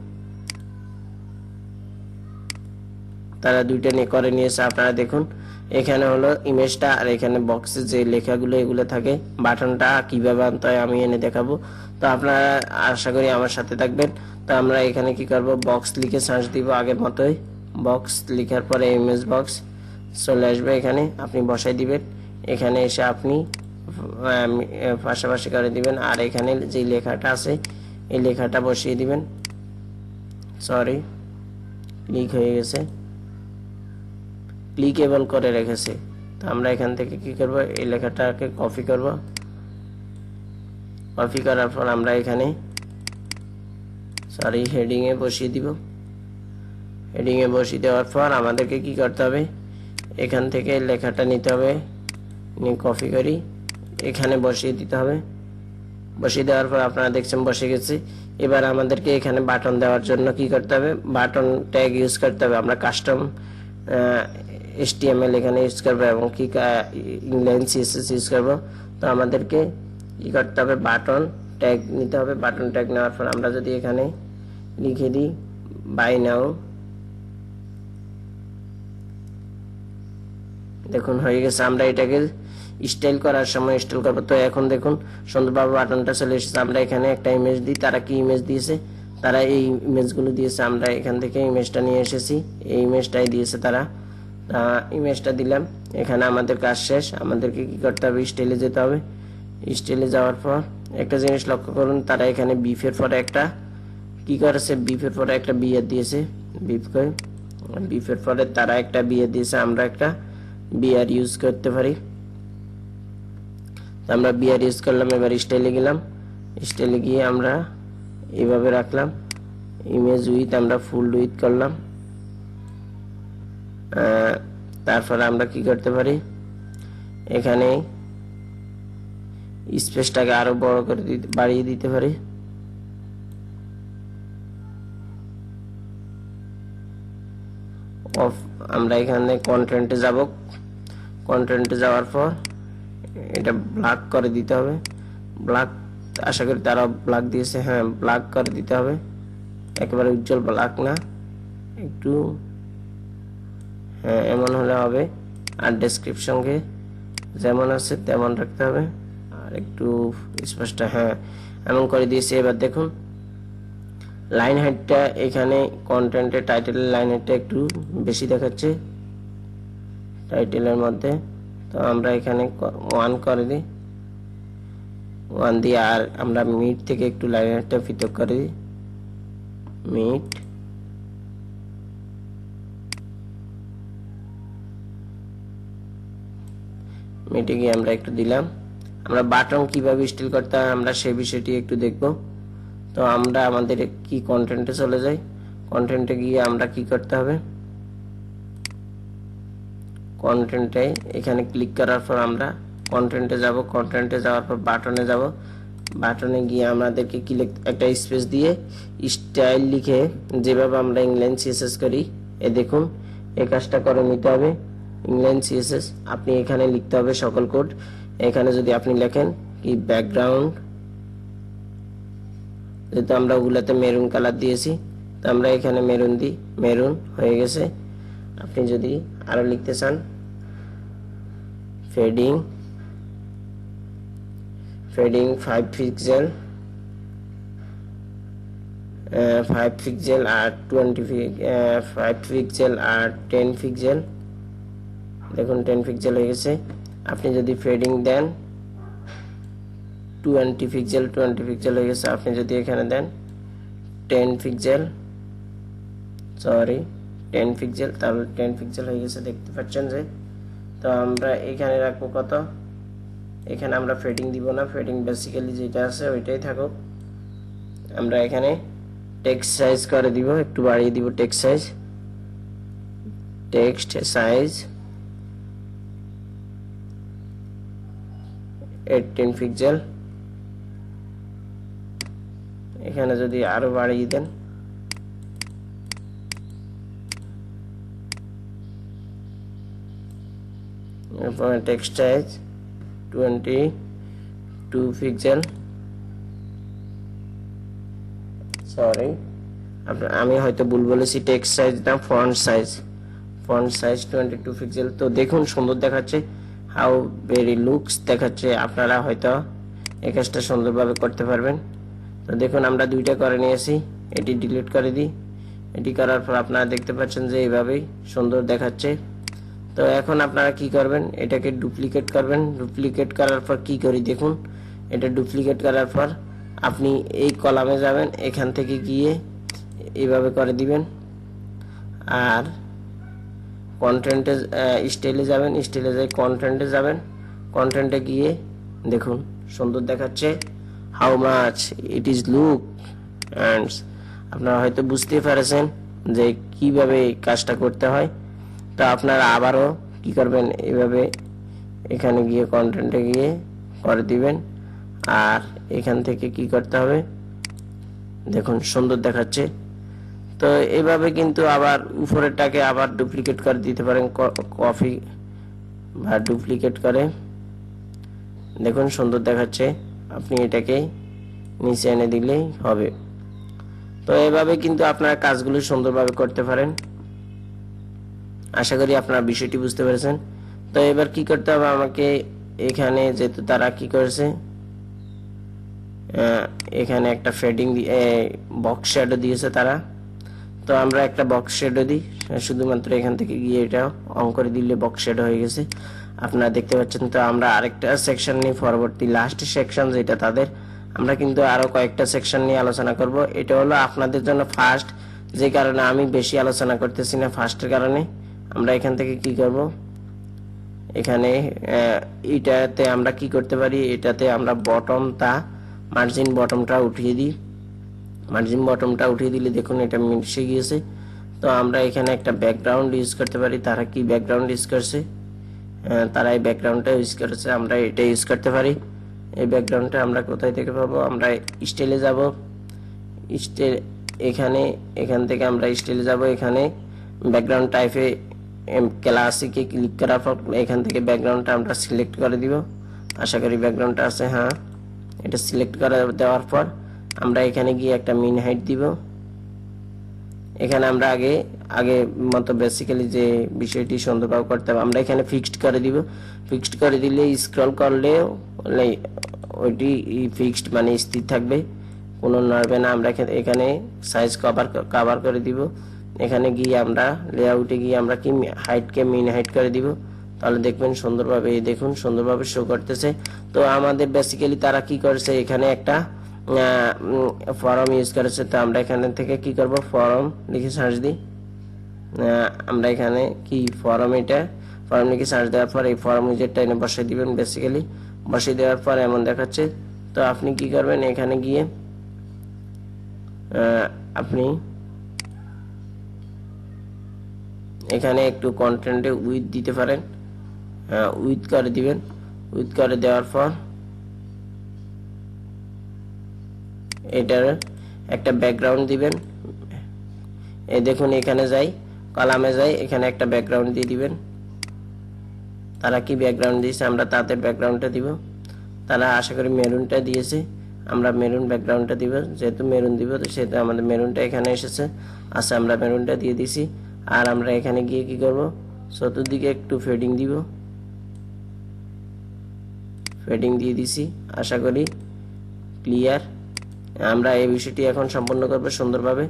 তারা 2টা নিয়ে করে নিয়েছে। আপনারা দেখুন এখানে হলো ইমেজটা, আর এখানে বক্সে যে লেখাগুলো এগুলো থাকে। বাটনটা কিভাবে আনতে হয় আমি এনে দেখাবো। তো আপনারা আশা করি আমার সাথে থাকবেন। তো আমরা এখানে কি করব, বক্স লিখে সার্চ দিব আগের মতোই। বক্স লিখার পরে ইমেজ বক্স চলে আসবে, এখানে আপনি বসাই দিবেন। এখানে এসে আপনি পাশাপাশি করে দিবেন, আর এখানে যে লেখাটা আছে এই লেখাটা বসিয়ে দিবেন। সরি, ক্লিক হয়ে গেছে, ক্লিকেবল করে রেখেছে। তো আমরা এখান থেকে কি করব, এই লেখাটাকে কপি করব। কপি করার পর আমরা এখানে হেডিং এ বসিয়ে দিব। হেডিং এ বসিয়ে দেওয়ার পর আমাদেরকে কি করতে হবে, এখান থেকে লেখাটা নিতে হবে, নিয়ে কপি করি এখানে বসিয়ে দিতে হবে। বসিয়ে দেওয়ার পর আপনারা দেখছেন বসে গেছে। এবার আমাদেরকে এখানে বাটন দেওয়ার জন্য কি করতে হবে, বাটন ট্যাগ ইউজ করতে হবে। আমরা কাস্টম HTML এখানে ইউজ করবো এবং কি ইনলাইন CSS ইউজ করবো। তো আমাদেরকে কি করতে হবে, বাটন ট্যাগ নিতে হবে। বাটন ট্যাগ নেওয়ার পর আমরা যদি এখানে লিখে দিই বাই নাও, দেখুন হয়ে গেছে। আমরা এটাকে স্টাইল করার সময় স্টাইল করবো। তো এখন দেখুন সুন্দরভাবে বাটনটা চলে এসেছে। আমরা এখানে একটা ইমেজ দিই। তারা কি ইমেজ দিয়েছে, তারা এই ইমেজগুলো দিয়েছে। আমরা এখান থেকে ইমেজটা নিয়ে এসেছি, এই ইমেজটাই দিয়েছে তারা। ইমেজটা দিলাম, এখানে আমাদের কাজ শেষ। আমাদেরকে কি করতে হবে, স্টাইলে যেতে হবে। স্টাইলে যাওয়ার পর একটা জিনিস লক্ষ্য করুন, তারা এখানে বিফের পরে একটা কি করেছে, বিফের পরে একটা বিয়ে দিয়েছে। বিফের পরে তারা একটা বিয়ে দিয়েছে, আমরা একটা বিআর ইউজ করতে পারি। আমরা বিআর ইউজ করলাম। এবার স্টাইলে গেলাম, স্টাইলে গিয়ে আমরা এইভাবে রাখলাম। ইমেজ উইথ আমরা ফুল উইথ করলাম। তারপরে আমরা কি করতে পারি, এখানে স্পেসটাকে আরো বড় করে বাড়িয়ে দিতে পারি। আমরা এখানে কন্টেন্টে যাব। কন্টেন্টে যাওয়ার পর এটা ব্ল্যাক করে দিতে হবে। ব্ল্যাক, আশা করি তারা ব্ল্যাক দিয়েছে, হ্যাঁ ব্ল্যাক করে দিতে হবে। একেবারে উজ্জ্বল ব্ল্যাক না, একটু হ্যাঁ এমন হলে হবে। আর ডেসক্রিপশনকে যেমন আছে তেমন রাখতে হবে, আর একটু স্পষ্ট, হ্যাঁ এমন করে দিয়েছি। এবার দেখুন লাইন হাইটটা এখানে কন্টেন্টের টাইটেলের লাইন হাইটটা একটু বেশি দেখাচ্ছে টাইটেলের মধ্যে। তো আমরা এখানে 1 করে দিই, 1 দিয়ে আর আমরা মিড থেকে একটু লাইন হাইটটা পৃথক করে দিই। মিড মিটে গিয়ে আমরা একটু দিলাম। আমরা বাটন কিভাবে স্টাইল করতে হয় আমরা সেই বিষয়টি একটু দেখব। তো আমরা আমাদের কি কন্টেন্টে চলে যাই। কন্টেন্টে গিয়ে আমরা কি করতে হবে, কন্টেন্টে এখানে ক্লিক করার পর আমরা কন্টেন্টে যাব। কন্টেন্টে যাওয়ার পর বাটনে যাব। বাটনে গিয়ে আমাদেরকে একটা স্পেস দিয়ে স্টাইল লিখে যেভাবে আমরা ইংল্যান্ড সিএসএস করি, দেখুন এই কাজটা করে নিতে হবে। ইংল্যান্ড সিএসএস আপনি এখানে লিখতে হবে সকল কোড। এখানে যদি আপনি লেখেন কি ব্যাকগ্রাউন্ড, যেহেতু আমরা ওগুলাতে মেরুন কালার দিয়েছি, তো আমরা এখানে মেরুন দিই, মেরুন হয়ে গেছে। আপনি যদি আরো লিখতে চান ফেডিং 5 পিক্সেল 5 পিক্সেল আর 5 পিক্সেল আর 10 পিক্সেল, দেখুন 10 পিক্সেল হয়ে গেছে। আপনি যদি ফেডিং দেন 20 পিক্সেল হয়ে গেছে। আপনি যদি এখানে দেন 10 পিক্সেল, 10 পিক্সেল, তাহলে 10 পিক্সেল হয়ে গেছে, দেখতে পাচ্ছেন যে। তো আমরা এখানে রাখবো কত, এখানে আমরা ফেডিং দিব না, ফেডিং বেসিক্যালি যেটা আছে ওইটাই থাকুক। আমরা এখানে টেক্সট সাইজ করে দিব, একটু বাড়িয়ে দিব টেক্সট সাইজ 18 পিক্সেল। এখানে যদি আরো বাড়িয়ে দেন, টেক্সট সাইজ 22 পিক্সেল, আমি হয়তো ভুল বলেছি, টেক্সট সাইজ না ফন্ট সাইজ 22 পিক্সেল। তো দেখুন সুন্দর দেখাচ্ছে, হাউ ভেরি লুকস দেখাচ্ছে। আপনারা হয়তো এই কাজটা সুন্দরভাবে করতে পারবেন। তো দেখুন আমরা দুইটা করে নিয়েছি, এটি ডিলিট করে দিই। এটি করার পর আপনারা দেখতে পাচ্ছেন যে এইভাবেই সুন্দর দেখাচ্ছে। তো এখন আপনারা কি করবেন, এটাকে ডুপ্লিকেট করবেন। ডুপ্লিকেট করার পর কি করি দেখুন, এটা ডুপ্লিকেট করার পর আপনি এই কলামে যাবেন, এখান থেকে গিয়ে এইভাবে করে দিবেন। আর কন্টেন্টে স্টাইলে যাবেন, স্টাইলে যাই কন্টেন্টে যাবেন। কন্টেন্টে গিয়ে দেখুন সুন্দর দেখাচ্ছে, how much it is look. And আপনারা হয়তো বুঝতে পারছেন যে কিভাবে এই কাজটা করতে হয়। তো আপনারা আবারও কি করবেন, এইভাবে এখানে গিয়ে কন্টেন্টে গিয়ে করে দিবেন। আর এখান থেকে কি করতে হবে দেখুন সুন্দর দেখাচ্ছে। তো এইভাবে কিন্তু আবার উপরেরটাকে আবার ডুপ্লিকেট করে দিতে পারেন, কপি বা ডুপ্লিকেট করে দেখুন সুন্দর দেখাচ্ছে। আপনি এটাকে নিচে এনে দিলেই হবে। তো এইভাবে কিন্তু আপনারা কাজগুলো সুন্দরভাবে করতে পারেন। আশা করি আপনারা বিষয়টি বুঝতে পেরেছেন। তো এবার কি করতে হবে আমাকে, এখানে যেহেতু তারা কি করেছে, এখানে একটা ফেডিং বক্স শ্যাডো দিয়েছে তারা। তো আমরা একটা বক্স শ্যাডো দিই, শুধুমাত্র এখান থেকে গিয়ে এটা অন করে দিলে বক্স শ্যাডো হয়ে গেছে, আপনারা দেখতে পাচ্ছেন। তো আমরা আরেকটা সেকশন নিয়ে পরবর্তী লাস্ট সেকশন যেটা তাদের, আমরা কিন্তু আরো কয়েকটা সেকশন নিয়ে আলোচনা করব। এটা হলো আপনাদের জন্য ফার্স্ট, যে কারণে আমি বেশি আলোচনা করতেছি না, ফার্স্টের কারণে। আমরা এখান থেকে কি করব, এখানে এটাতে আমরা কি করতে পারি, এটাতে আমরা মার্জিন বটমটা উঠিয়ে দিই। মার্জিন বটমটা উঠিয়ে দিলে দেখুন এটা মিশে গিয়েছে। তো আমরা এখানে একটা ব্যাকগ্রাউন্ড ইউজ করতে পারি। তারা কি ব্যাকগ্রাউন্ড ইউজ করছে, তারা এই ব্যাকগ্রাউন্ডটা ইউজ করেছে, আমরা এটা ইউজ করতে পারি। এই ব্যাকগ্রাউন্ডটা আমরা কোথায় থেকে পাবো, আমরা স্টাইলে যাব, স্টাইল এখান থেকে আমরা স্টাইলে যাব। এখানে ব্যাকগ্রাউন্ড টাইপে ক্লাসিকে ক্লিক করার পর এখান থেকে ব্যাকগ্রাউন্ডটা আমরা সিলেক্ট করে দিব। আশা করি ব্যাকগ্রাউন্ডটা আছে, হ্যাঁ। এটা সিলেক্ট করে দেওয়ার পর আমরা এখানে গিয়ে একটা মিন হাইট দিব। এখানে আমরা আগে মতো বেসিক্যালি যে বিষয়টি সুন্দরভাবে করতে হবে, আমরা এখানে ফিক্সড করে দিব। ফিক্সড করে দিলে স্ক্রল করলে ওইটি ফিক্সড মানে স্থির থাকবে, কোনো নড়বে না। আমরা এখানে সাইজ কভার করে দিব। এখানে গিয়ে আমরা লেআউটে গিয়ে আমরা কি হাইটকে মিন হাইট করে দিব, তাহলে দেখবেন সুন্দরভাবে, এই দেখুন সুন্দরভাবে শো করতেছে। তো আমাদের বেসিক্যালি তারা কি করেছে, এখানে একটা ফর্ম ইউজ করেছে। তো আমরা এখানে থেকে কি করব, ফর্ম লিখে সার্চ দিই। আমরা এখানে কি ফর্ম, এটা ফর্ম লিখে সার্চ দেওয়ার পর এই ফর্ম উইজেটটা এনে বসিয়ে দিবেন। বেসিক্যালি বসিয়ে দেওয়ার পর এমন দেখাচ্ছে। তো আপনি কি করবেন, এখানে গিয়ে আপনি এখানে একটু কন্টেন্টে উইথ দিতে পারেন, উইথ করে দিবেন। উইথ করে দেওয়ার পর এটার একটা ব্যাকগ্রাউন্ড দিবেন। এই দেখুন এখানে যাই, কলামে যাই, এখানে একটা ব্যাকগ্রাউন্ড দিয়ে দিবেন। তারা কি ব্যাকগ্রাউন্ড দিয়েছে, আমরা তাদের ব্যাকগ্রাউন্ডটা দিব। তারা আশা করি মেরুনটা দিয়েছে, আমরা মেরুন ব্যাকগ্রাউন্ডটা দিব। যেহেতু মেরুন দিব তো সেহেতু আমাদের মেরুনটা এখানে এসেছে। আচ্ছা, আমরা মেরুনটা দিয়ে দিছি। আর আমরা এখানে গিয়ে কি করব, চতুর্দিকে একটু ফেডিং দিব। ফেডিং দিয়ে দিছি, আশা করি ক্লিয়ার। আমরা এই বিষয়টি এখন সম্পন্ন করব সুন্দরভাবে।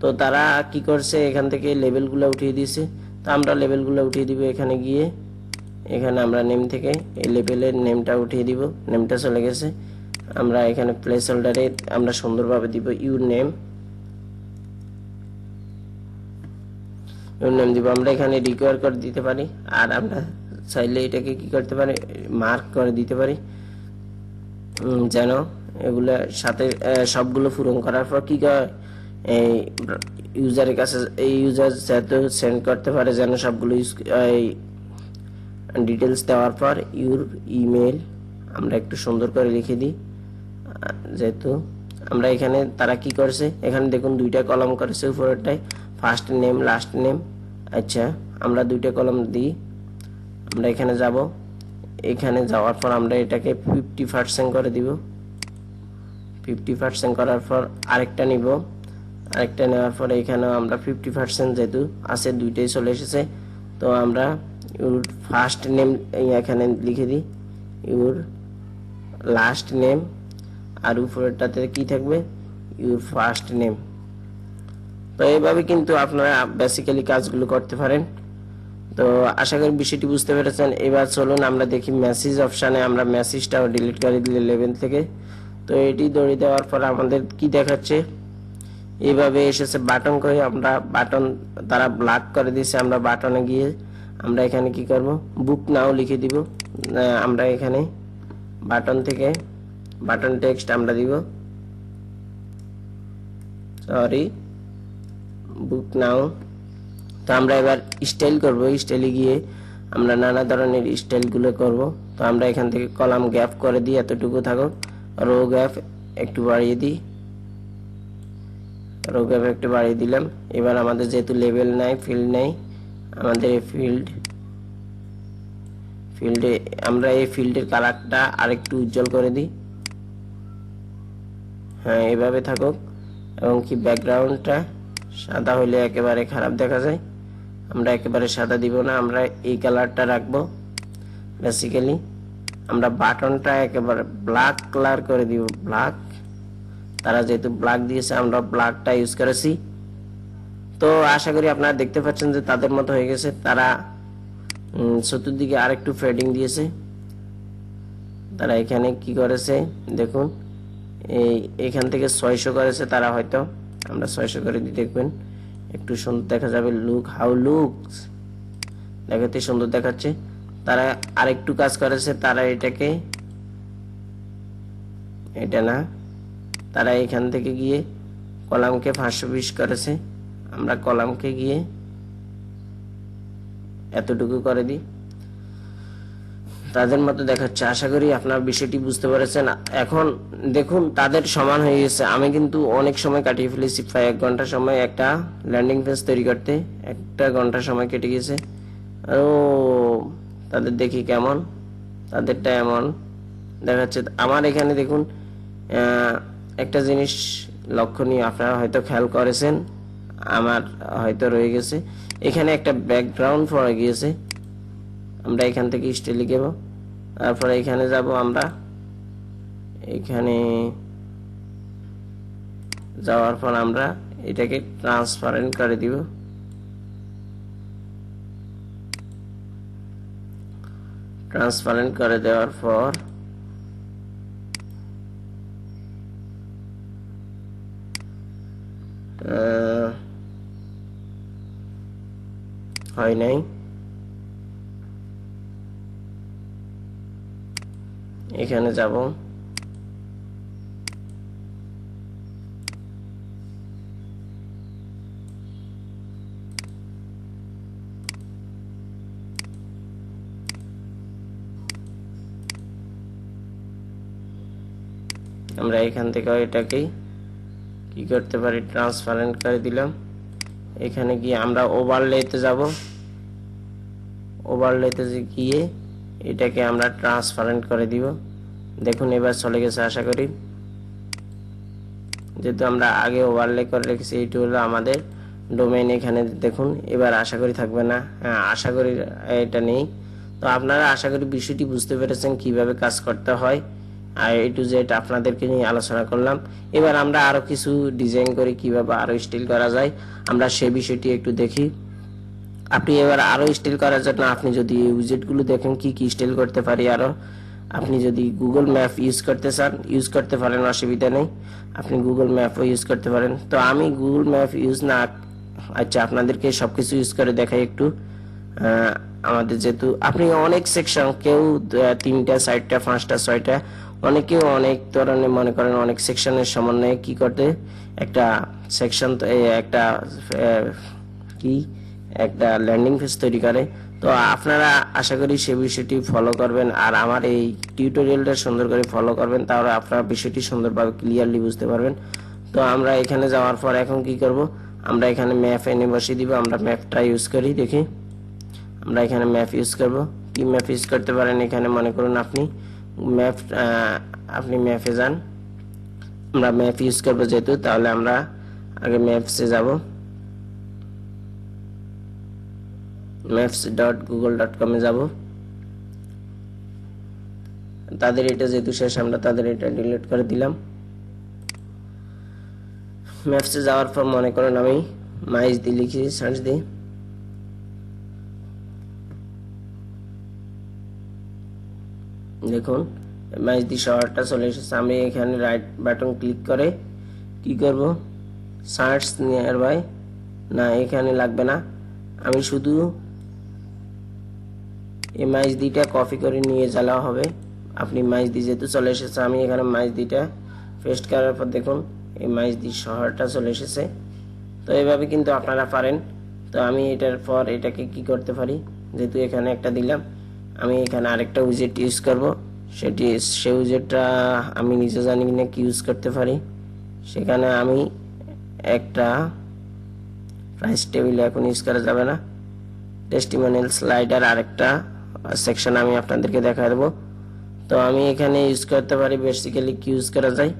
তো তারা কি করছে, এখান থেকে লেভেলগুলো উঠিয়ে দিয়েছে। তো আমরা লেভেলগুলো উঠিয়ে দিব। এখানে গিয়ে এখানে আমরা নেম থেকে এই লেভেলের নেমটা উঠিয়ে দিব। নেমটা চলে গেছে। আমরা এখানে প্লেস হোল্ডারে আমরা সুন্দরভাবে দিব ইউর নেম। ইউর নেম দিব। আমরা এখানে রিকোয়ার করে দিতে পারি। আর আমরা চাইলে এটাকে কি করতে পারি, মার্ক করে দিতে পারি, যেন এগুলো সাথে সবগুলো পূরণ করার পর কি করে এই ইউজারের কাছে, এই ইউজার যাতে সেন্ড করতে পারে, যেন সবগুলো ডিটেলস দেওয়ার পর ইউর ইমেল আমরা একটু সুন্দর করে লিখে দিই। যেহেতু আমরা এখানে তারা কি করেছে, এখানে দেখুন দুইটা কলাম করেছে উপরেরটায়, ফার্স্ট নেম লাস্ট নেম। আচ্ছা, আমরা দুইটা কলাম দিই। আমরা এখানে যাব, এখানে যাওয়ার পর আমরা এটাকে 50% করে দিব। 50% করার পর আরেকটা নিব। আরেকটা নেওয়ার পর এখানেও আমরা 50% যেহেতু আছে, দুইটাই চলে এসেছে। তো আমরা ইউর ফার্স্ট নেম এখানে লিখে দিই, ইউর লাস্ট নেম। আর উপরেরটাতে কি থাকবে, ইউর ফার্স্ট নেম। তো এইভাবে কিন্তু আপনারা বেসিক্যালি কাজগুলো করতে পারেন। তো আশা করি বিষয়টি বুঝতে পেরেছেন। এবার চলুন আমরা দেখি মেসেজ অপশানে আমরা মেসেজটাও ডিলিট করে দিলে লেভেল থেকে। তো এটি দড়ি দেওয়ার পর আমাদের কি দেখাচ্ছে, এইভাবে এসেছে বাটন করে। আমরা বাটন তারা ব্লক করে দিয়েছে। আমরা বাটনে গিয়ে আমরা এখানে কি করব, বুক নাও লিখে দিব। আমরা এখানে বাটন থেকে বাটন টেক্সট আমরা দিব, সরি, বুক নাও। তো আমরা এবার স্টাইল করব। স্টাইলে গিয়ে আমরা নানা ধরনের স্টাইলগুলো করব। তো আমরা এখান থেকে কলাম গ্যাপ করে দিই, এতটুকু থাকুক। রো গ্যাপ একটু বাড়িয়ে দিই, রো গ্যাপ একটু বাড়িয়ে দিলাম। এবার আমাদের যেহেতু লেভেল নাই, ফিল্ড নাই, আমাদের এই ফিল্ডে আমরা এই ফিল্ডের কালারটা আরেকটু উজ্জ্বল করে দিই। হ্যাঁ, এভাবে থাকুক। এবং কি ব্যাকগ্রাউন্ডটা সাদা হলে একেবারে খারাপ দেখা যায়। আমরা একেবারে সাদা দিব না, আমরা এই কালারটা রাখবো। বেসিক্যালি আমরা বাটনটা একেবারে ব্ল্যাক কালার করে দিব, ব্ল্যাক। তারা যেহেতু ব্ল্যাক দিয়েছে, আমরা ব্ল্যাকটা ইউজ করেছি। তো আশা করি আপনারা দেখতে পাচ্ছেন যে তাদের মতো হয়ে গেছে। তারা চতুর্দিকে আরেকটু ফেডিং দিয়েছে। তারা এখানে কি করেছে দেখুন, এখান থেকে 600 করেছে তারা, হয়তো আমরা 600 করে দিয়ে দেখবেন, একটু সুন্দর দেখা যাবে। লুক হাউ লুকস, দেখাতে সুন্দর দেখাচ্ছে। তারা আরেকটু কাজ করেছে। তারা এটাকে, এটা না, তারা এখান থেকে গিয়ে কলামকে 520 করেছে। আমরা কলামকে গিয়ে এতটুকু করে দিই, তাদের মতো দেখাচ্ছে। আশা করি আপনার বিষয়টি বুঝতে পেরেছেন। এখন দেখুন তাদের সমান হয়ে গেছে। আমি কিন্তু অনেক সময় কাটিয়ে ফেলেছি, প্রায় 1 ঘন্টা সময় একটা ল্যান্ডিং পেজ তৈরি করতে। 1 ঘন্টা সময় কেটে গেছে। ও তাদের দেখি কেমন, তাদেরটা এমন দেখাচ্ছে। আমার এখানে দেখুন একটা জিনিস লক্ষণীয়, আপনারা হয়তো খেয়াল করেছেন, আমার হয়তো রয়ে গেছে, এখানে একটা ব্যাকগ্রাউন্ড পড়ে গিয়েছে। আমরা এখান থেকে স্টাইল লিখে দেব। তারপরে এখানে যাব, আমরা এখানে যাওয়ার পর আমরা এটাকে ট্রান্সপারেন্ট করে দিব। ট্রান্সপারেন্ট করে দেওয়ার পর হয় নাই, এখানে যাব, আমরা এখান থেকে এটাকে কি করতে পারি, ট্রান্সপারেন্ট করে দিলাম। এখানে গিয়ে আমরা ওভারলেতে যাব, ওভারলেতে গিয়ে এটাকে আমরা ট্রান্সপারেন্ট করে দিব। দেখুন এবার চলে গেছে আশা করি, যেহেতু আমরা আগে ওভারলে করে রেখেছি। এইটা হলো আমাদের ডোমেইন। এখানে দেখুন এবার আশা করি থাকবে না, হ্যাঁ আশা করি এটা নেই। তো আপনারা আশা করি বিষয়টি বুঝতে পেরেছেন কিভাবে কাজ করতে হয়, আর এ টু জেড আপনাদেরকে নিয়ে আলোচনা করলাম। এবার আমরা আরো কিছু ডিজাইন করি, কিভাবে আরো স্টাইল করা যায় আমরা সেই বিষয়টি একটু দেখি। আপনি এবার আরো স্টাইল করার জন্য আপনি যদি উইজেট গুলো দেখেন কি কি স্টাইল করতে পারি আরো, আপনি যদি গুগল ম্যাপ ইউজ করতে চান ইউজ করতে পারেন, অসুবিধা নেই। আপনি গুগল ম্যাপও ইউজ করতে পারেন। তো আমি গুগল ম্যাপ ইউজ না, আচ্ছা আপনাদেরকে সবকিছু ইউজ করে দেখাই একটু। আমাদের যেহেতু আপনি অনেক সেকশন, কেউ 3টা 4টা 5টা 6টা, অনেকেও অনেক ধরনের মনে করেন অনেক সেকশনের সমন্বয়ে কি করতে একটা সেকশন, একটা কি একটা ল্যান্ডিং পেজ তৈরি করে। তো আপনারা আশা করি সেই বিষয়টি ফলো করবেন, আর আমার এই টিউটোরিয়ালটা সুন্দর করে ফলো করবেন, তাহলে আপনারা বিষয়টি সুন্দরভাবে ক্লিয়ারলি বুঝতে পারবেন। তো আমরা এখানে যাওয়ার পর এখন কি করব, আমরা এখানে ম্যাপ এনে বসিয়ে দিব। আমরা ম্যাপটা ইউজ করি, দেখি আমরা এখানে ম্যাপ ইউজ করব। কি ম্যাপ ইউজ করতে পারেন, এখানে মনে করুন আপনি ম্যাপ, আপনি ম্যাপে যান। আমরা ম্যাপ ইউজ করব যেহেতু, তাহলে আমরা আগে ম্যাপসে যাব, maps.google.com এ যাব। তাদের এটা যেহেতু শেষ, আমরা তাদের এটা ডিলিট করে দিলাম। ম্যাপসে যাওয়ার পর মনে করেন আমি মাইজ দিয়ে লিখি, সার্চ দিই, দেখুন মাইজদি শহরটা চলে এসেছে। আমি এখানে রাইট বাটন ক্লিক করে কি করব, সার্চ নিয়ার বাই, না এখানে লাগবে না, আমি শুধু এই মাইজদিটা কপি করে নিয়ে যাওয়া হবে। আপনি মাইজদি যেহেতু চলে এসেছে, আমি এখানে মাইজদিটা পেস্ট করার পর দেখুন এই মাইজদি শহরটা চলে এসেছে। তো এইভাবে কিন্তু আপনারা পারেন। তো আমি এটার পর এটাকে কি করতে পারি, যেহেতু এখানে একটা দিলাম, আমি এখানে আরেকটা উইজেট ইউজ করব। সেই উইজেটটা আমি নিজে জানি না কি ইউজ করতে পারি। সেখানে আমি একটা প্রাইস টেবিল এখন ইউজ করা যাবে না, টেস্টিমোনিয়াল স্লাইডার আরেকটা সেকশন আমি আপনাদেরকে দেখা দেবো। তো আমি এখানে ইউজ করতে পারি, বেসিক্যালি কি ইউজ করা যায়,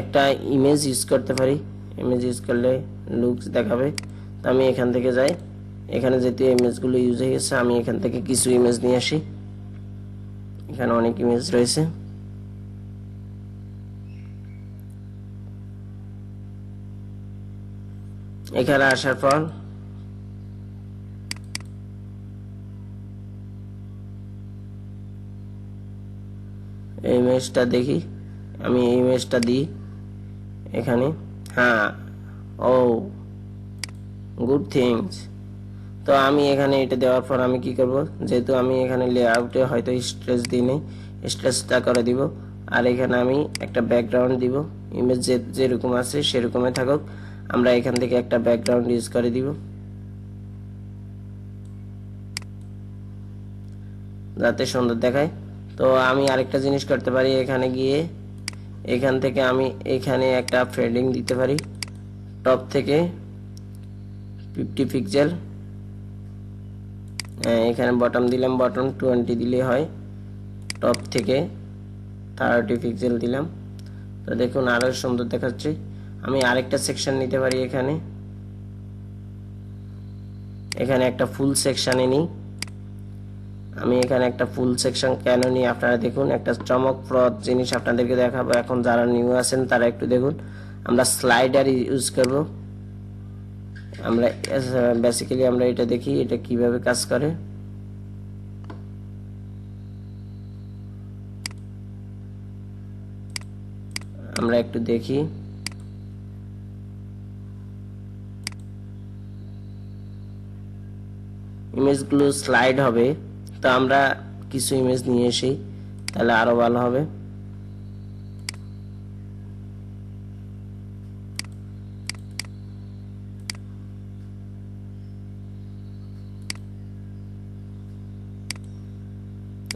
একটা ইমেজ ইউজ করতে পারি। ইমেজ ইউজ করলে লুকস দেখাবে। তো আমি এখান থেকে যাই, এখানে যেহেতু ইমেজগুলো ইউজ হয়ে গেছে, আমি এখান থেকে কিছু ইমেজ নিয়ে আসি। এখানে অনেক ইমেজ রয়েছে, এখানে আসার পর এই ইমেজটা দেখি, আমি এই ইমেজটা দিই এখানে, হ্যাঁ ও গুড থিংস। তো আমি এখানে এটা দেওয়ার পর আমি কি করব, যেহেতু আমি এখানে লেআউটে হয়তো স্ট্রেস দিই নাই, স্ট্রেসটা করে দিব। আর এখানে আমি একটা ব্যাকগ্রাউন্ড দিব, ইমেজ যেরকম আছে সেরকমই থাকুক। আমরা এখান থেকে একটা ব্যাকগ্রাউন্ড ইউজ করে দিব যাতে সুন্দর দেখায়। তো আমি আরেকটা জিনিস করতে পারি, এখানে গিয়ে এখান থেকে আমি এখানে একটা ফেডিং দিতে পারি, টপ থেকে 50 পিক্সেল, এখানে বটম দিলাম, বটম 20 দিলে হয়, টপ থেকে 30 পিক্সেল দিলাম। তো দেখুন আরো সুন্দর দেখাচ্ছে। আমি আরেকটা সেকশন নিতে পারি, এখানে একটা ফুল সেকশনে নিই। আমি এখানে একটা ফুল সেকশন কেন নিই আপনারা দেখুন, একটা চমকপ্রদ জিনিস আপনাদেরকে দেখাবো। এখন যারা নিউ আছেন তারা একটু দেখুন, আমরা স্লাইডার ইউজ করব। আমরা বেসিক্যালি আমরা এটা দেখি এটা কিভাবে কাজ করে। আমরা একটু দেখি, ইমেজগুলো স্লাইড হবে। তো আমরা কিছু ইমেজ নিয়ে এসে তাহলে আরো ভালো হবে।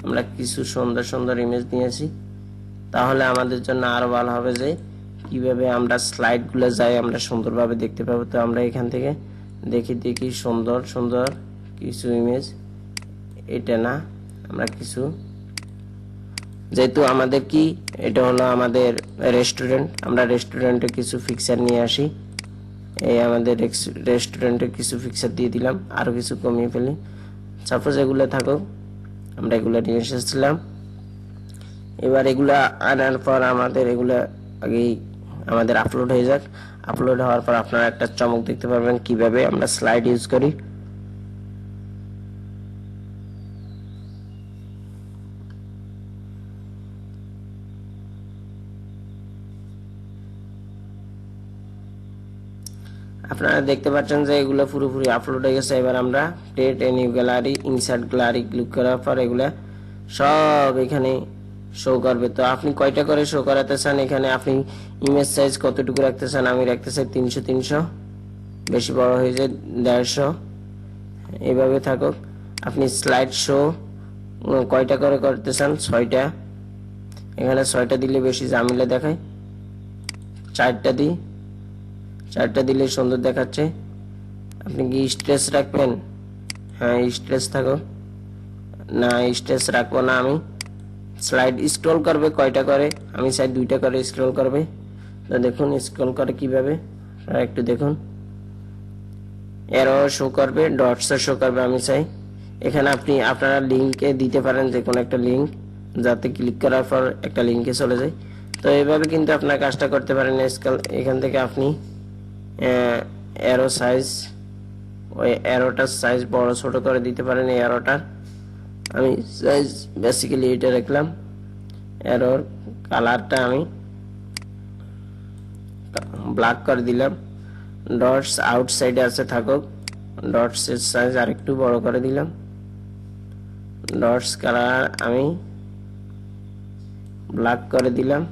আমরা কিছু সুন্দর সুন্দর ইমেজ নিয়েছি, তাহলে আমাদের জন্য আরো ভালো হবে যে কিভাবে আমরা স্লাইড গুলো যাই আমরা সুন্দরভাবে দেখতে পাবো। তো আমরা এখান থেকে দেখি সুন্দর সুন্দর কিছু ইমেজ, এটা না আমরা কিছু, যেহেতু আমাদের কি এটা হলো আমাদের রেস্টুরেন্ট, আমরা রেস্টুরেন্টে কিছু পিকচার নিয়ে আসি। এই আমাদের রেস্টুরেন্টে কিছু পিকচার দিয়ে দিলাম, আরো কিছু কমিয়ে ফেলি। সাপোজ এগুলো থাকুক, আমরা এগুলো নিয়ে এসেছিলাম। এবার এগুলা আনার পর আমাদের এগুলা আগেই আমাদের আপলোড হয়ে যাক। আপলোড হওয়ার পর আপনারা একটা চমক দেখতে পারবেন কিভাবে আমরা স্লাইড ইউজ করি। আপনারা দেখতে পাচ্ছেন যে এগুলো পুরোপুরি আপলোড হয়ে গেছে। এবার আমরা create a new gallery, insert gallery click করার পর এগুলা সব এখানে শো করবে। তো আপনি কয়টা করে শো করাতে চান, এখানে আপনি ইমেজ সাইজ কতটুকু রাখতে চান, আমি রাখতে চাই 300, বেশি বড় হয়ে যায় 150, এইভাবে থাকুক। আপনি স্লাইড শো কয়টা করে করতে চান, 6টা, এখানে 6টা দিলে বেশি ঝামেলা দেখায়, 4টা দিই, 4টা দিলে সুন্দর দেখাচ্ছে। আপনি কি স্ট্রেস রাখবেন? হ্যাঁ স্ট্রেস থাকুক, না স্ট্রেস রাখবো না আমি। স্লাইড স্ক্রল করবে কয়টা করে, আমি চাই 2টা করে স্ক্রল করবে। তো দেখুন স্ক্রল করে কিভাবে, একটু দেখুন। এরো শো করবে, ডটস শো করবে, আমি চাই এখানে আপনি আপনারা লিংকে দিতে পারেন, যে কোনো একটা লিংক, যাতে ক্লিক করার পর একটা লিংকে চলে যায়। তো এইভাবে কিন্তু আপনার কাজটা করতে পারেন। এখান থেকে আপনি এরো সাইজ, ওই এরোটার সাইজ বড় ছোট করে দিতে পারেন। এই এরোটার আমি সাইজ বেসিক্যালি এটা রাখলাম। এরোর কালারটা আমি ব্ল্যাক করে দিলাম। ডটস আউটসাইডে আছে থাকুক, ডটস এর সাইজ আরেকটু বড় করে দিলাম। ডটস কালার আমি ব্ল্যাক করে দিলাম।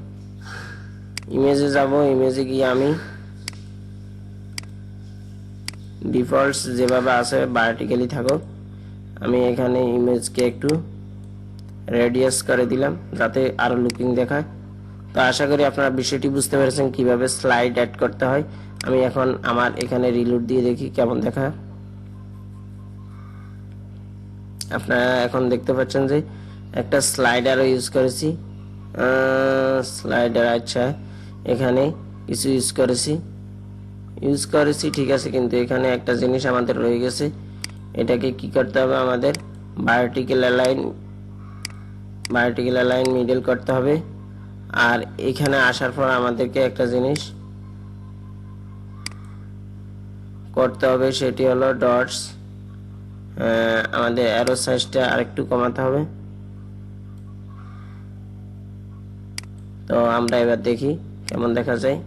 ইমেজে যাব, ইমেজে গিয়ে আমি ডিফল্টস যেভাবে আছে ভার্টিক্যালি থাকুক, আমি এখানে ইমেজকে একটু রেডিয়াস করে দিলাম যাতে আরো লুকিং দেখায়। তো আশা করি আপনারা বিষয়টি বুঝতে পেরেছেন কিভাবে স্লাইড অ্যাড করতে হয়। আমি এখন আমার এখানে রিলোড দিয়ে দেখি কেমন দেখায়। আপনারা এখন দেখতে পাচ্ছেন যে একটা স্লাইডারও ইউজ করেছি। স্লাইডার, আচ্ছা এখানে কিছু ইউজ করেছি ঠিক আছে, কিন্তু এখানে একটা জিনিস আমাদের রয়ে গেছে। এটাকে কি করতে হবে, আমাদের ভার্টিক্যাল অ্যালাইন মিডল করতে হবে। আর এখানে আসার পর আমাদেরকে একটা জিনিস করতে হবে, সেটি হলো ডটস, আমাদের অ্যারো সাইজটা আরেকটু কমাতে হবে। তো আমরা এবার দেখি কেমন দেখা যায়।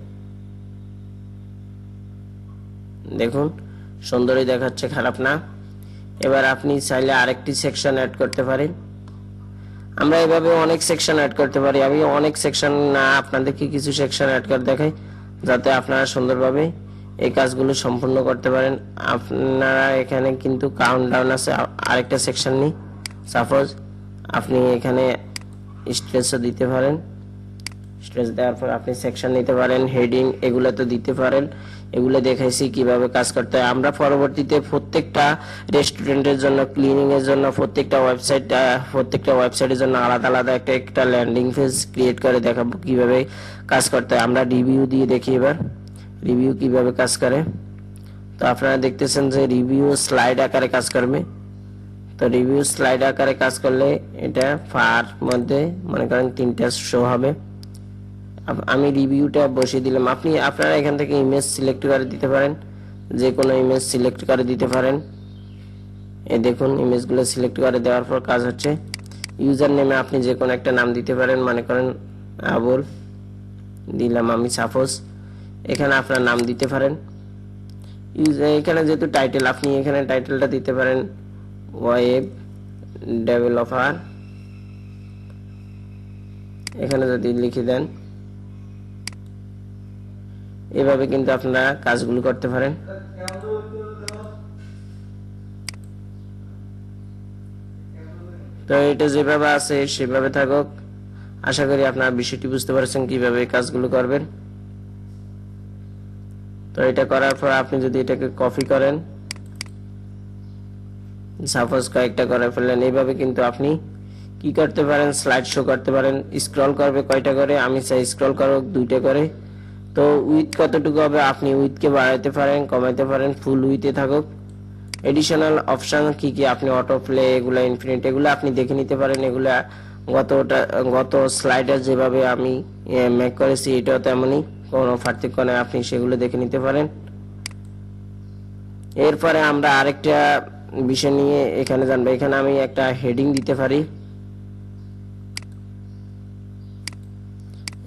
দেখুন সুন্দরই দেখাচ্ছে, খারাপ না। এবার আপনি চাইলে আরেকটি সেকশন অ্যাড করতে পারেন। আমরা এভাবে অনেক সেকশন অ্যাড করতে পারি। আমি অনেক সেকশন না, আপনাদেরকে কিছু সেকশন অ্যাড করে দেখাই যাতে আপনারা সুন্দরভাবে এই কাজগুলো সম্পূর্ণ করতে পারেন। আপনারা এখানে কিন্তু কাউন্টডাউন আছে, আরেকটা সেকশন নেই। সাপোজ আপনি এখানে স্ট্রেসও দিতে পারেন, স্ট্রেস দেওয়ার পর আপনি সেকশন নিতে পারেন, হেডিং এগুলো তো দিতে পারেন। এগুলো দেখাইছি কিভাবে কাজ করতে হয়। আমরা পরবর্তীতে প্রত্যেকটা রেস্টুরেন্টের জন্য, ক্লিনিং এর জন্য, প্রত্যেকটা ওয়েবসাইটের জন্য আলাদা আলাদা একটা ল্যান্ডিং পেজ ক্রিয়েট করে দেখাবো কিভাবে কাজ করতে হয়। আমরা রিভিউ দিয়ে দেখি এবার রিভিউ কিভাবে কাজ করে। তো আপনারা দেখতেছেন যে রিভিউ স্লাইড আকারে কাজ করবে। তো রিভিউ স্লাইড আকারে কাজ করলে এটা ফার মধ্যে মনে করেন 3টা শো হবে। আমি রিভিউটা বসিয়ে দিলাম। আপনারা এখান থেকে ইমেজ সিলেক্ট করে দিতে পারেন, যে কোনো ইমেজ সিলেক্ট করে দিতে পারেন। এই দেখুন ইমেজগুলো সিলেক্ট করে দেওয়ার পর কাজ হচ্ছে। ইউজার নেমে আপনি যে কোনো একটা নাম দিতে পারেন, মনে করেন আবুল দিলাম আমি সাপোজ। এখানে আপনার নাম দিতে পারেন। এখানে যেহেতু টাইটেল, আপনি এখানে টাইটেলটা দিতে পারেন ওয়েব ডেভেলপার এখানে যদি লিখে দেন, এভাবে কিন্তু আপনারা কাজগুলো করতে পারেন। তো এটা যেভাবে আছে সেভাবে থাকুক। আশা করি আপনারা বিষয়টি বুঝতে পারছেন কিভাবে কাজগুলো করবেন। তো এটা করার পর আপনি যদি এটাকে কপি করেন, সাপোজ কয়েকটা করে ফেললেন, এইভাবে কিন্তু আপনি কি করতে পারেন, স্লাইড শো করতে পারেন। স্ক্রল করবে কয়টা করে, আমি চাই স্ক্রল করুক 2টা করে। তো উইথ কতটুকু হবে, আপনি উইথকে বাড়াইতে পারেন, কমাইতে পারেন, ফুল উইথে থাকুক। এডিশনাল অপশন কি কি, আপনি অটো প্লে, এগুলা ইনফিনিট, এগুলো আপনি দেখে নিতে পারেন। এগুলা গত স্লাইডে যেভাবে আমি মেক করেছি এটাও তেমনই, কোনো পার্থক্য নেই, আপনি সেগুলো দেখে নিতে পারেন। এরপরে আমরা আরেকটা বিষয় নিয়ে এখানে জানবো। এখানে আমি একটা হেডিং দিতে পারি।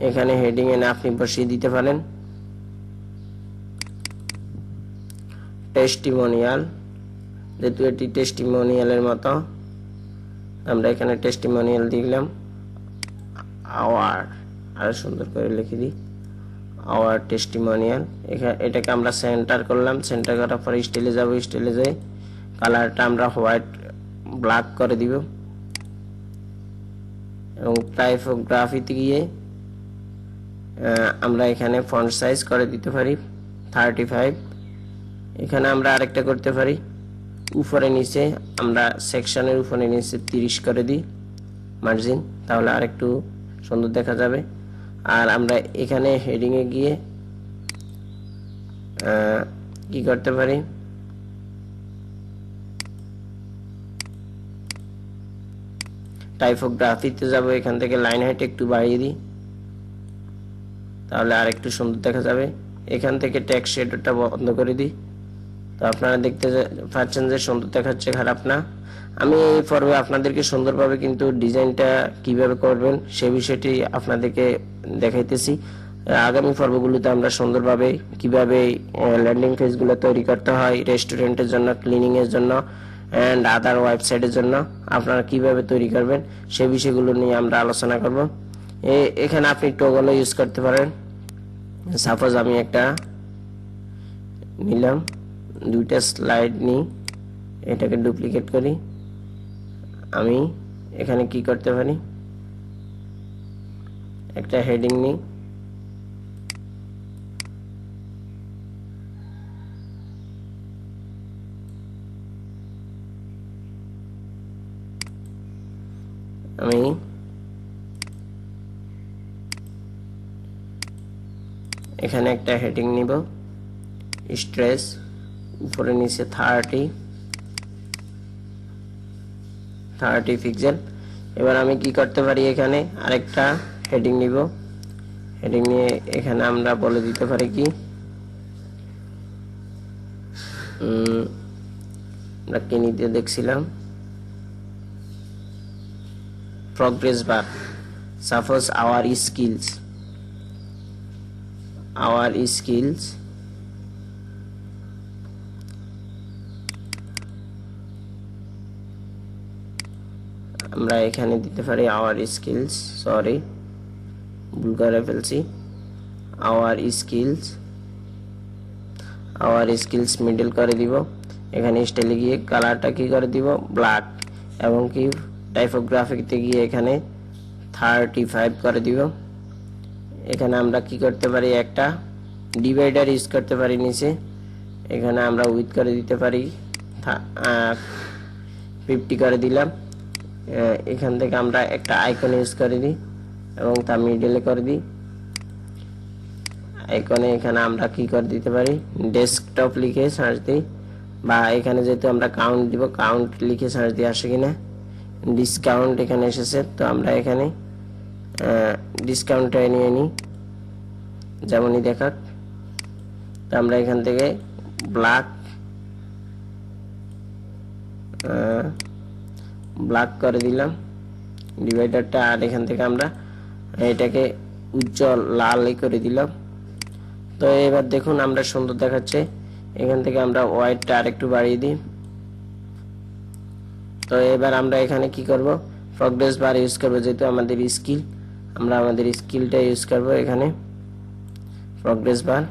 এখানে হেডিং এনে আপনি বসিয়ে দিতে পারেন টেস্টিমোনিয়াল, যেহেতু এটি টেস্টিমোনিয়ালের মতো, আমরা এখানে টেস্টিমোনিয়াল দিলাম। আওয়ার, আরো সুন্দর করে লিখে দিই, আওয়ার টেস্টিমোনিয়াল। এটাকে আমরা সেন্টার করলাম। সেন্টার করার পরে স্টাইলে যাব, স্টাইলে যাই কালারটা আমরা হোয়াইট ব্ল্যাক করে দিব এবং টাইপোগ্রাফিতে গিয়ে আমরা এখানে ফন্ট সাইজ করে দিতে পারি 35। এখানে আমরা আরেকটা করতে পারি, উপরে নিচে আমরা সেকশনের উপরে নিচে 30 করে দিই মার্জিন, তাহলে আরেকটু সুন্দর দেখা যাবে। আর আমরা এখানে হেডিং এ গিয়ে কি করতে পারি, টাইপোগ্রাফিতে যাব, এখান থেকে লাইন হাইট একটু বাড়িয়ে দিই, তাহলে আরেকটু সুন্দর দেখা যাবে। এখান থেকে টেক্সট শেডটা বন্ধ করে দিই। তো আপনারা দেখতে পাচ্ছেন যে সুন্দর দেখাচ্ছে, খারাপ না। আমি এই পর্বে আপনাদেরকে সুন্দরভাবে কিন্তু ডিজাইনটা কিভাবে করবেন সে বিষয়টি আপনাদেরকে দেখাইতেছি। আগামী পর্বগুলোতে আমরা সুন্দরভাবে কিভাবে ল্যান্ডিং পেজগুলো তৈরি করতে হয় রেস্টুরেন্টের জন্য, ক্লিনিং এর জন্য এন্ড আদার ওয়েবসাইটের জন্য আপনারা কিভাবে তৈরি করবেন সেই বিষয়গুলো নিয়ে আমরা আলোচনা করব। এখানে আপনি টগলও ইউজ করতে পারেন। সাপোজ আমি একটা নিলাম, 2টা স্লাইড নিই, এটাকে ডুপ্লিকেট করি। আমি এখানে কি করতে পারি, একটা হেডিং নিই, আমি এখানে একটা হেডিং নিব, স্ট্রেস, উপরে নিচে 30 পিক্সেল। এবার আমি কি করতে পারি, এখানে আরেকটা হেডিং নিব, হেডিং নিয়ে এখানে আমরা বলে দিতে পারি কি, আমরা কি নিতে দেখছিলাম, প্রগ্রেস বার। সাপোজ আওয়ার স্কিলস, আমরা এখানে দিতে পারি আওয়ার স্কিলস, সরি ভুল করে ফেলছি, আওয়ার স্কিলস মিডল করে দিব। এখানে স্টাইলে গিয়ে কালারটা কি করে দিব, ব্ল্যাক, এবং কি টাইপোগ্রাফিতে গিয়ে এখানে 35 করে দিব। এখানে আমরা কি করতে পারি, একটা ডিভাইডার ইউজ করতে পারি নিচে, এখানে আমরা উইথ করে দিতে পারি 50 করে দিলাম। এখান থেকে আমরা একটা আইকন ইউজ করে দিই এবং তা মিডলে করে দিই। আইকনে এখানে আমরা কি করে দিতে পারি, ডেস্কটপ লিখে সার্চ দিই, বা এখানে যেহেতু আমরা কাউন্ট দিব, কাউন্ট লিখে সার্চ দিয়ে আসে কিনা, ডিসকাউন্ট এখানে এসেছে, তো আমরা এখানে ডিসকাউন্টটা নিয়ে নিই যেমনই দেখাক। তো আমরা এখান থেকে ব্ল্যাক করে দিলাম ডিভাইডারটা, আর এখান থেকে আমরা এটাকে উজ্জ্বল লাল করে দিলাম। তো এবার দেখুন আমরা সুন্দর দেখাচ্ছে। এখান থেকে আমরা হোয়াইটটা আরেকটু বাড়িয়ে দিই। তো এবার আমরা এখানে কি করব, প্রগ্রেস বার ইউজ করব, যেহেতু আমাদের স্কিল। আমরা আমাদের স্কিলটা ইউজ করব এখানে প্রগ্রেস বার।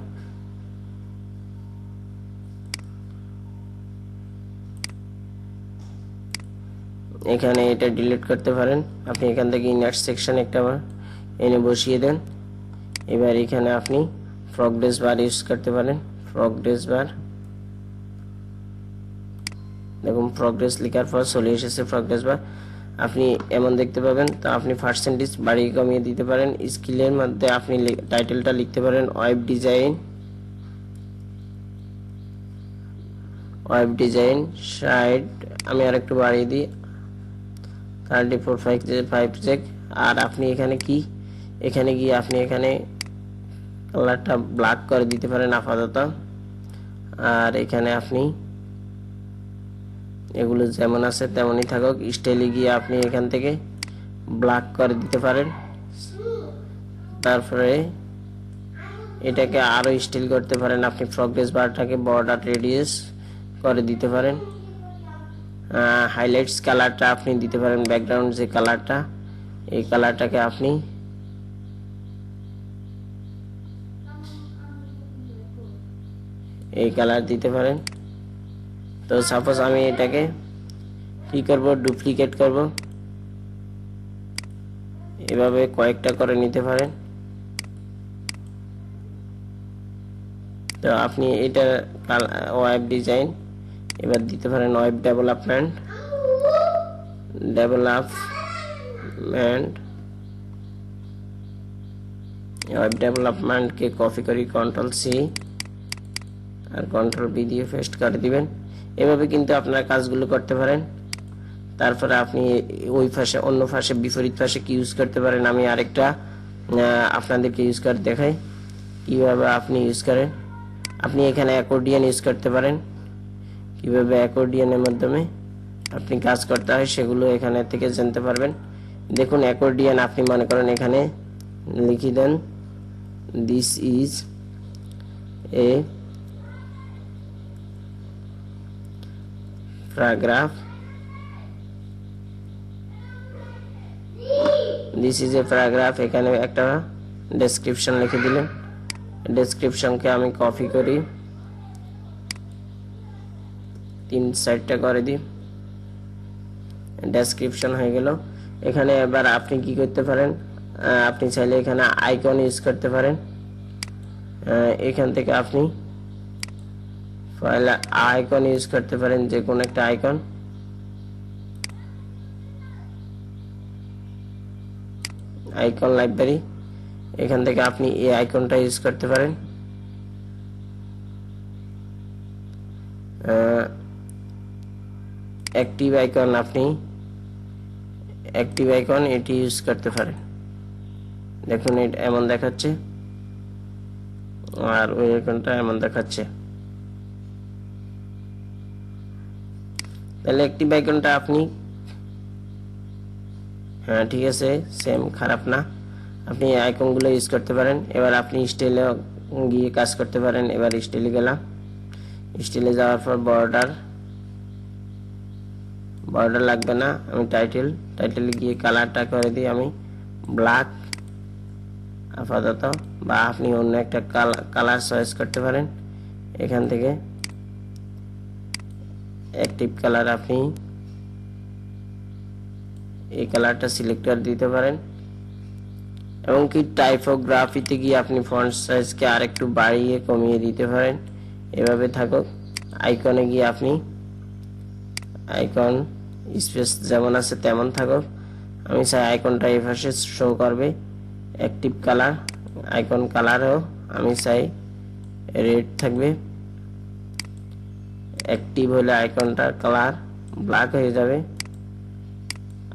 এখানে এটা ডিলিট করতে পারেন আপনি, এখান থেকে ইনার সেকশন একটা এনে বসিয়ে দেন। এবার এখানে আপনি প্রগ্রেস বার ইউজ করতে পারেন, প্রগ্রেস বার। দেখুন প্রগ্রেস লেখার পর চলে এসেছে প্রগ্রেস বার, আপনি এমন দেখতে পাবেন। তো আপনি পার্সেন্টেজ বাড়িয়ে কমিয়ে দিতে পারেন। স্কিলের মধ্যে আপনি টাইটেলটা লিখতে পারেন web design, web design site, আমি আর একটু বাড়িয়ে দিই 34 আর আপনি এখানে কি এখানে গিয়ে আপনি এখানে কালারটা ব্ল্যাক করে দিতে পারেন আপাতত। আর এখানে আপনি এগুলো যেমন আছে তেমনই থাকুক, স্টাইলে গিয়ে আপনি এখান থেকে ব্ল্যাক করে দিতে পারেন। তারপরে এটাকে আরো স্টাইল করতে পারেন আপনি, প্রগ্রেস বারটাকে বর্ডার রেডিয়াস করে দিতে পারেন। হাইলাইটস কালারটা আপনি দিতে পারেন, ব্যাকগ্রাউন্ড যে কালারটা এই কালারটাকে আপনি এই কালার দিতে পারেন। তো সাপোজ আমি এটাকে কি করব, ডুপ্লিকেট করব, এভাবে কয়েকটা করে নিতে পারেন। তো আপনি এটা ওয়েব ডিজাইন এবার দিতে পারেন ওয়েব ডেভেলপমেন্ট, ওয়েব ডেভেলপমেন্টকে কপি করি কন্ট্রোল সি আর কন্ট্রোল বি দিয়ে পেস্ট করে দিবেন। এভাবে কিন্তু আপনারা কাজগুলো করতে পারেন। তারপরে আপনি ওই পাশে অন্য পাশে বিপরীত পাশে কি ইউজ করতে পারেন, আমি আরেকটা আপনাদেরকে ইউজ করে দেখাই কিভাবে আপনি ইউজ করেন। আপনি এখানে অ্যাকর্ডিয়ন ইউজ করতে পারেন, কিভাবে অ্যাকর্ডিয়নের মাধ্যমে আপনি কাজ করতে হয় সেগুলো এখানে থেকে জানতে পারবেন। দেখুন অ্যাকর্ডিয়ন আপনি মনে করেন এখানে লিখে দেন this is a paragraph, this is a paragraph, এখানে একটা ডেসক্রিপশন লিখে দিলেন। ডেসক্রিপশনকে আমি কপি করি 3-4টা করে দিই, ডেসক্রিপশন হয়ে গেল। এখানে এবার আপনি কি করতে পারেন, আপনি চাইলে এখানে আইকন ইউজ করতে পারেন। এখান থেকে আপনি ফাইলে আইকন ইউজ করতে পারেন, যে কোনো একটা আইকন। আইকন লাইব্রেরি, এখান থেকে আপনি এই আইকনটা ইউজ করতে পারেন। অ্যাক্টিভ আইকন, আপনি অ্যাক্টিভ আইকন এটি ইউজ করতে পারেন। দেখুন এটা এমন দেখাচ্ছে আর ওই আইকনটা এমন দেখাচ্ছে। তাহলে অ্যাক্টিভ আইকনটা আপনি, হ্যাঁ ঠিক আছে, সেম, খারাপ না, আপনি আইকনগুলো ইউজ করতে পারেন। এবার আপনি স্টাইলে গিয়ে কাজ করতে পারেন। এবার স্টাইলে গেলাম, স্টাইলে যাওয়ার পর বর্ডার লাগবে না, আমি টাইটেলে গিয়ে কালারটা করে দিই আমি ব্ল্যাক আপাতত, বা আপনি অন্য একটা কালার চয়েস করতে পারেন। এখান থেকে অ্যাক্টিভ কালার আপনি এই কালারটা সিলেক্ট করে দিতে পারেন। এবং কি টাইপোগ্রাফিতে গিয়ে আপনি ফন্ট সাইজকে আরেকটু বাড়িয়ে কমিয়ে দিতে পারেন। এভাবে থাকুক। আইকনে গিয়ে আপনি আইকন স্পেস যেমন আছে তেমন থাকুক, আমি চাই আইকনটা এই পাশে শো করবে। অ্যাক্টিভ কালার, আইকন কালারও আমি চাই রেড থাকবে। অ্যাক্টিভ হলে আইকনটার কালার ব্ল্যাক হয়ে যাবে।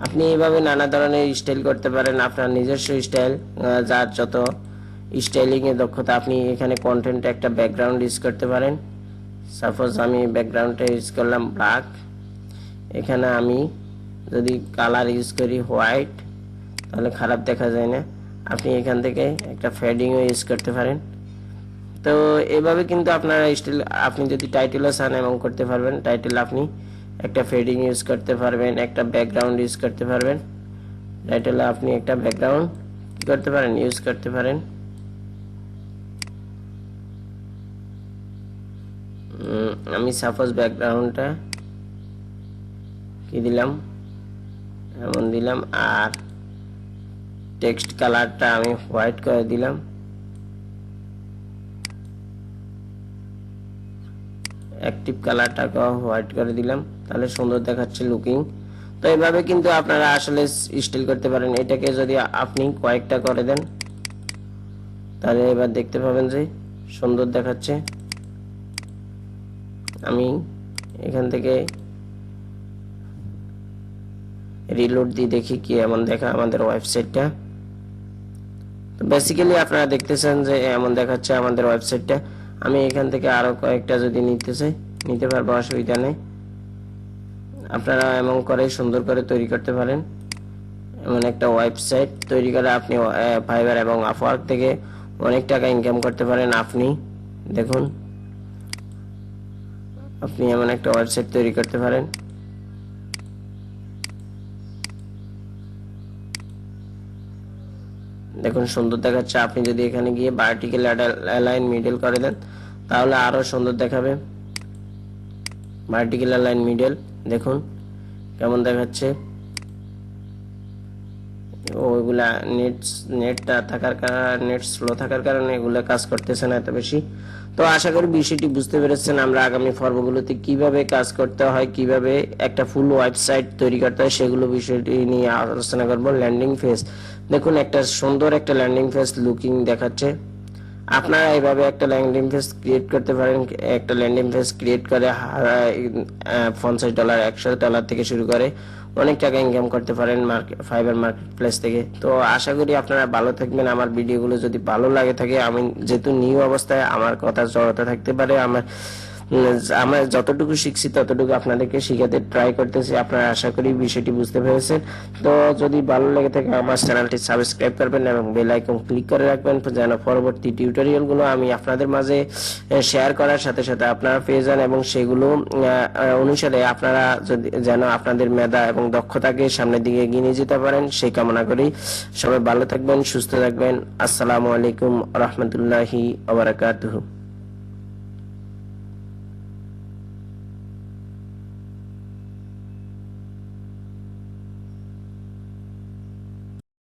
আপনি এইভাবে নানা ধরনের স্টাইল করতে পারেন, আপনার নিজস্ব স্টাইল, যার যত স্টাইলিং এর দক্ষতা। আপনি এখানে কন্টেন্টে একটা ব্যাকগ্রাউন্ড ইউজ করতে পারেন। সাপোজ আমি ব্যাকগ্রাউন্ডটা ইউজ করলাম ব্ল্যাক, এখানে আমি যদি কালার ইউজ করি হোয়াইট তাহলে খারাপ দেখা যায় না। আপনি এখান থেকে একটা ফেডিংও ইউজ করতে পারেন। তো এভাবে কিন্তু আপনার স্টাইল, আপনি যদি টাইটেলও চান এমন করতে পারবেন। টাইটেল আপনি একটা ফেডিং ইউজ করতে পারবেন, একটা ব্যাকগ্রাউন্ড ইউজ করতে পারবেন। টাইটেলে আপনি একটা ব্যাকগ্রাউন্ড কি করতে পারেন, ইউজ করতে পারেন। আমি সাপোজ ব্যাকগ্রাউন্ডটা কি দিলাম, এমন দিলাম, আর টেক্সট কালারটা আমি হোয়াইট করে দিলাম। অ্যাক্টিভ কালারটাকে হোয়াইট করে দিলাম, তাহলে সুন্দর দেখাচ্ছে লুকিং। তো এইভাবে কিন্তু আপনারা আসলে স্টাইল করতে পারেন। এটাকে যদি আপনি কয়েকটা করে দেন তাহলে এবার দেখতে পাবেন যে সুন্দর দেখাচ্ছে। আমি এখান থেকে রিলোড দিয়ে দেখি কি এমন দেখা আমাদের ওয়েবসাইটটা। তো বেসিক্যালি আপনারা দেখতেছেন যে এমন দেখাচ্ছে আমাদের ওয়েবসাইটটা। আমি এখান থেকে আরো কয়েকটা যদি নিতে পারবো, অসুবিধা নেই। আপনারা এমন করে সুন্দর করে তৈরি করতে পারেন। এমন একটা ওয়েবসাইট তৈরি করে আপনি ফাইবার এবং আপওয়ার্ক থেকে অনেক টাকা ইনকাম করতে পারেন। আপনি দেখুন, আপনি এমন একটা ওয়েবসাইট তৈরি করতে পারেন। দেখুন সুন্দর দেখাচ্ছে। আপনি যদি এখানে গিয়ে ভার্টিক্যাল অ্যালাইন মিডল করে দেন তাহলে আরো সুন্দর দেখাবে। ভার্টিক্যাল অ্যালাইন মিডল দেখুন কেমন দেখাচ্ছে। ওইগুলা নেট স্লো থাকার কারণে এগুলা কাজ করতেছে না এত বেশি। তো আশা করি বিষয়টি বুঝতে পেরেছেন। আমরা আগামী পর্বগুলোতে কিভাবে কাজ করতে হয়, কিভাবে একটা ফুল ওয়েবসাইট তৈরি করতে হয় সেগুলো বিষয়টি নিয়ে আলোচনা করব। ল্যান্ডিং পেজ দেখুন, একটা সুন্দর একটা ল্যান্ডিং পেজ লুকিং দেখাচ্ছে। আপনারা এইভাবে একটা ল্যান্ডিং পেজ ক্রিয়েট করতে পারেন। একটা ল্যান্ডিং পেজ ক্রিয়েট করে $50, $100 থেকে শুরু করে অনেক টাকা ইনকাম করতে পারেন ফাইবার মার্কেট প্লেস থেকে। তো আশা করি আপনারা ভালো থাকবেন। আমার ভিডিওগুলো যদি ভালো লাগে থাকে, আমি যেহেতু নিউ অবস্থায় আমার কথা জড়তা থাকতে পারে, আমরা যতটুকু শিখছি ততটুকু আপনাদেরকে শিখাতে ট্রাই করতেছি। আপনারা আশা করি বিষয়টি বুঝতে পেরেছেন। তো যদি ভালো লেগে থাকে আমার চ্যানেলটি সাবস্ক্রাইব করবেন এবং বেল আইকন ক্লিক করে রাখবেন যেন পরবর্তী টিউটোরিয়ালগুলো আমি আপনাদের মাঝে শেয়ার করার সাথে সাথে আপনারা পেয়ে যান এবং সেগুলো অনুসারে আপনারা যেন আপনাদের মেধা এবং দক্ষতাকে সামনের দিকে এগিয়ে নিয়ে যেতে পারেন সেই কামনা করি। সবাই ভালো থাকবেন, সুস্থ থাকবেন। আসসালামু আলাইকুম রহমতুল্লাহি ওয়া বারাকাতুহু।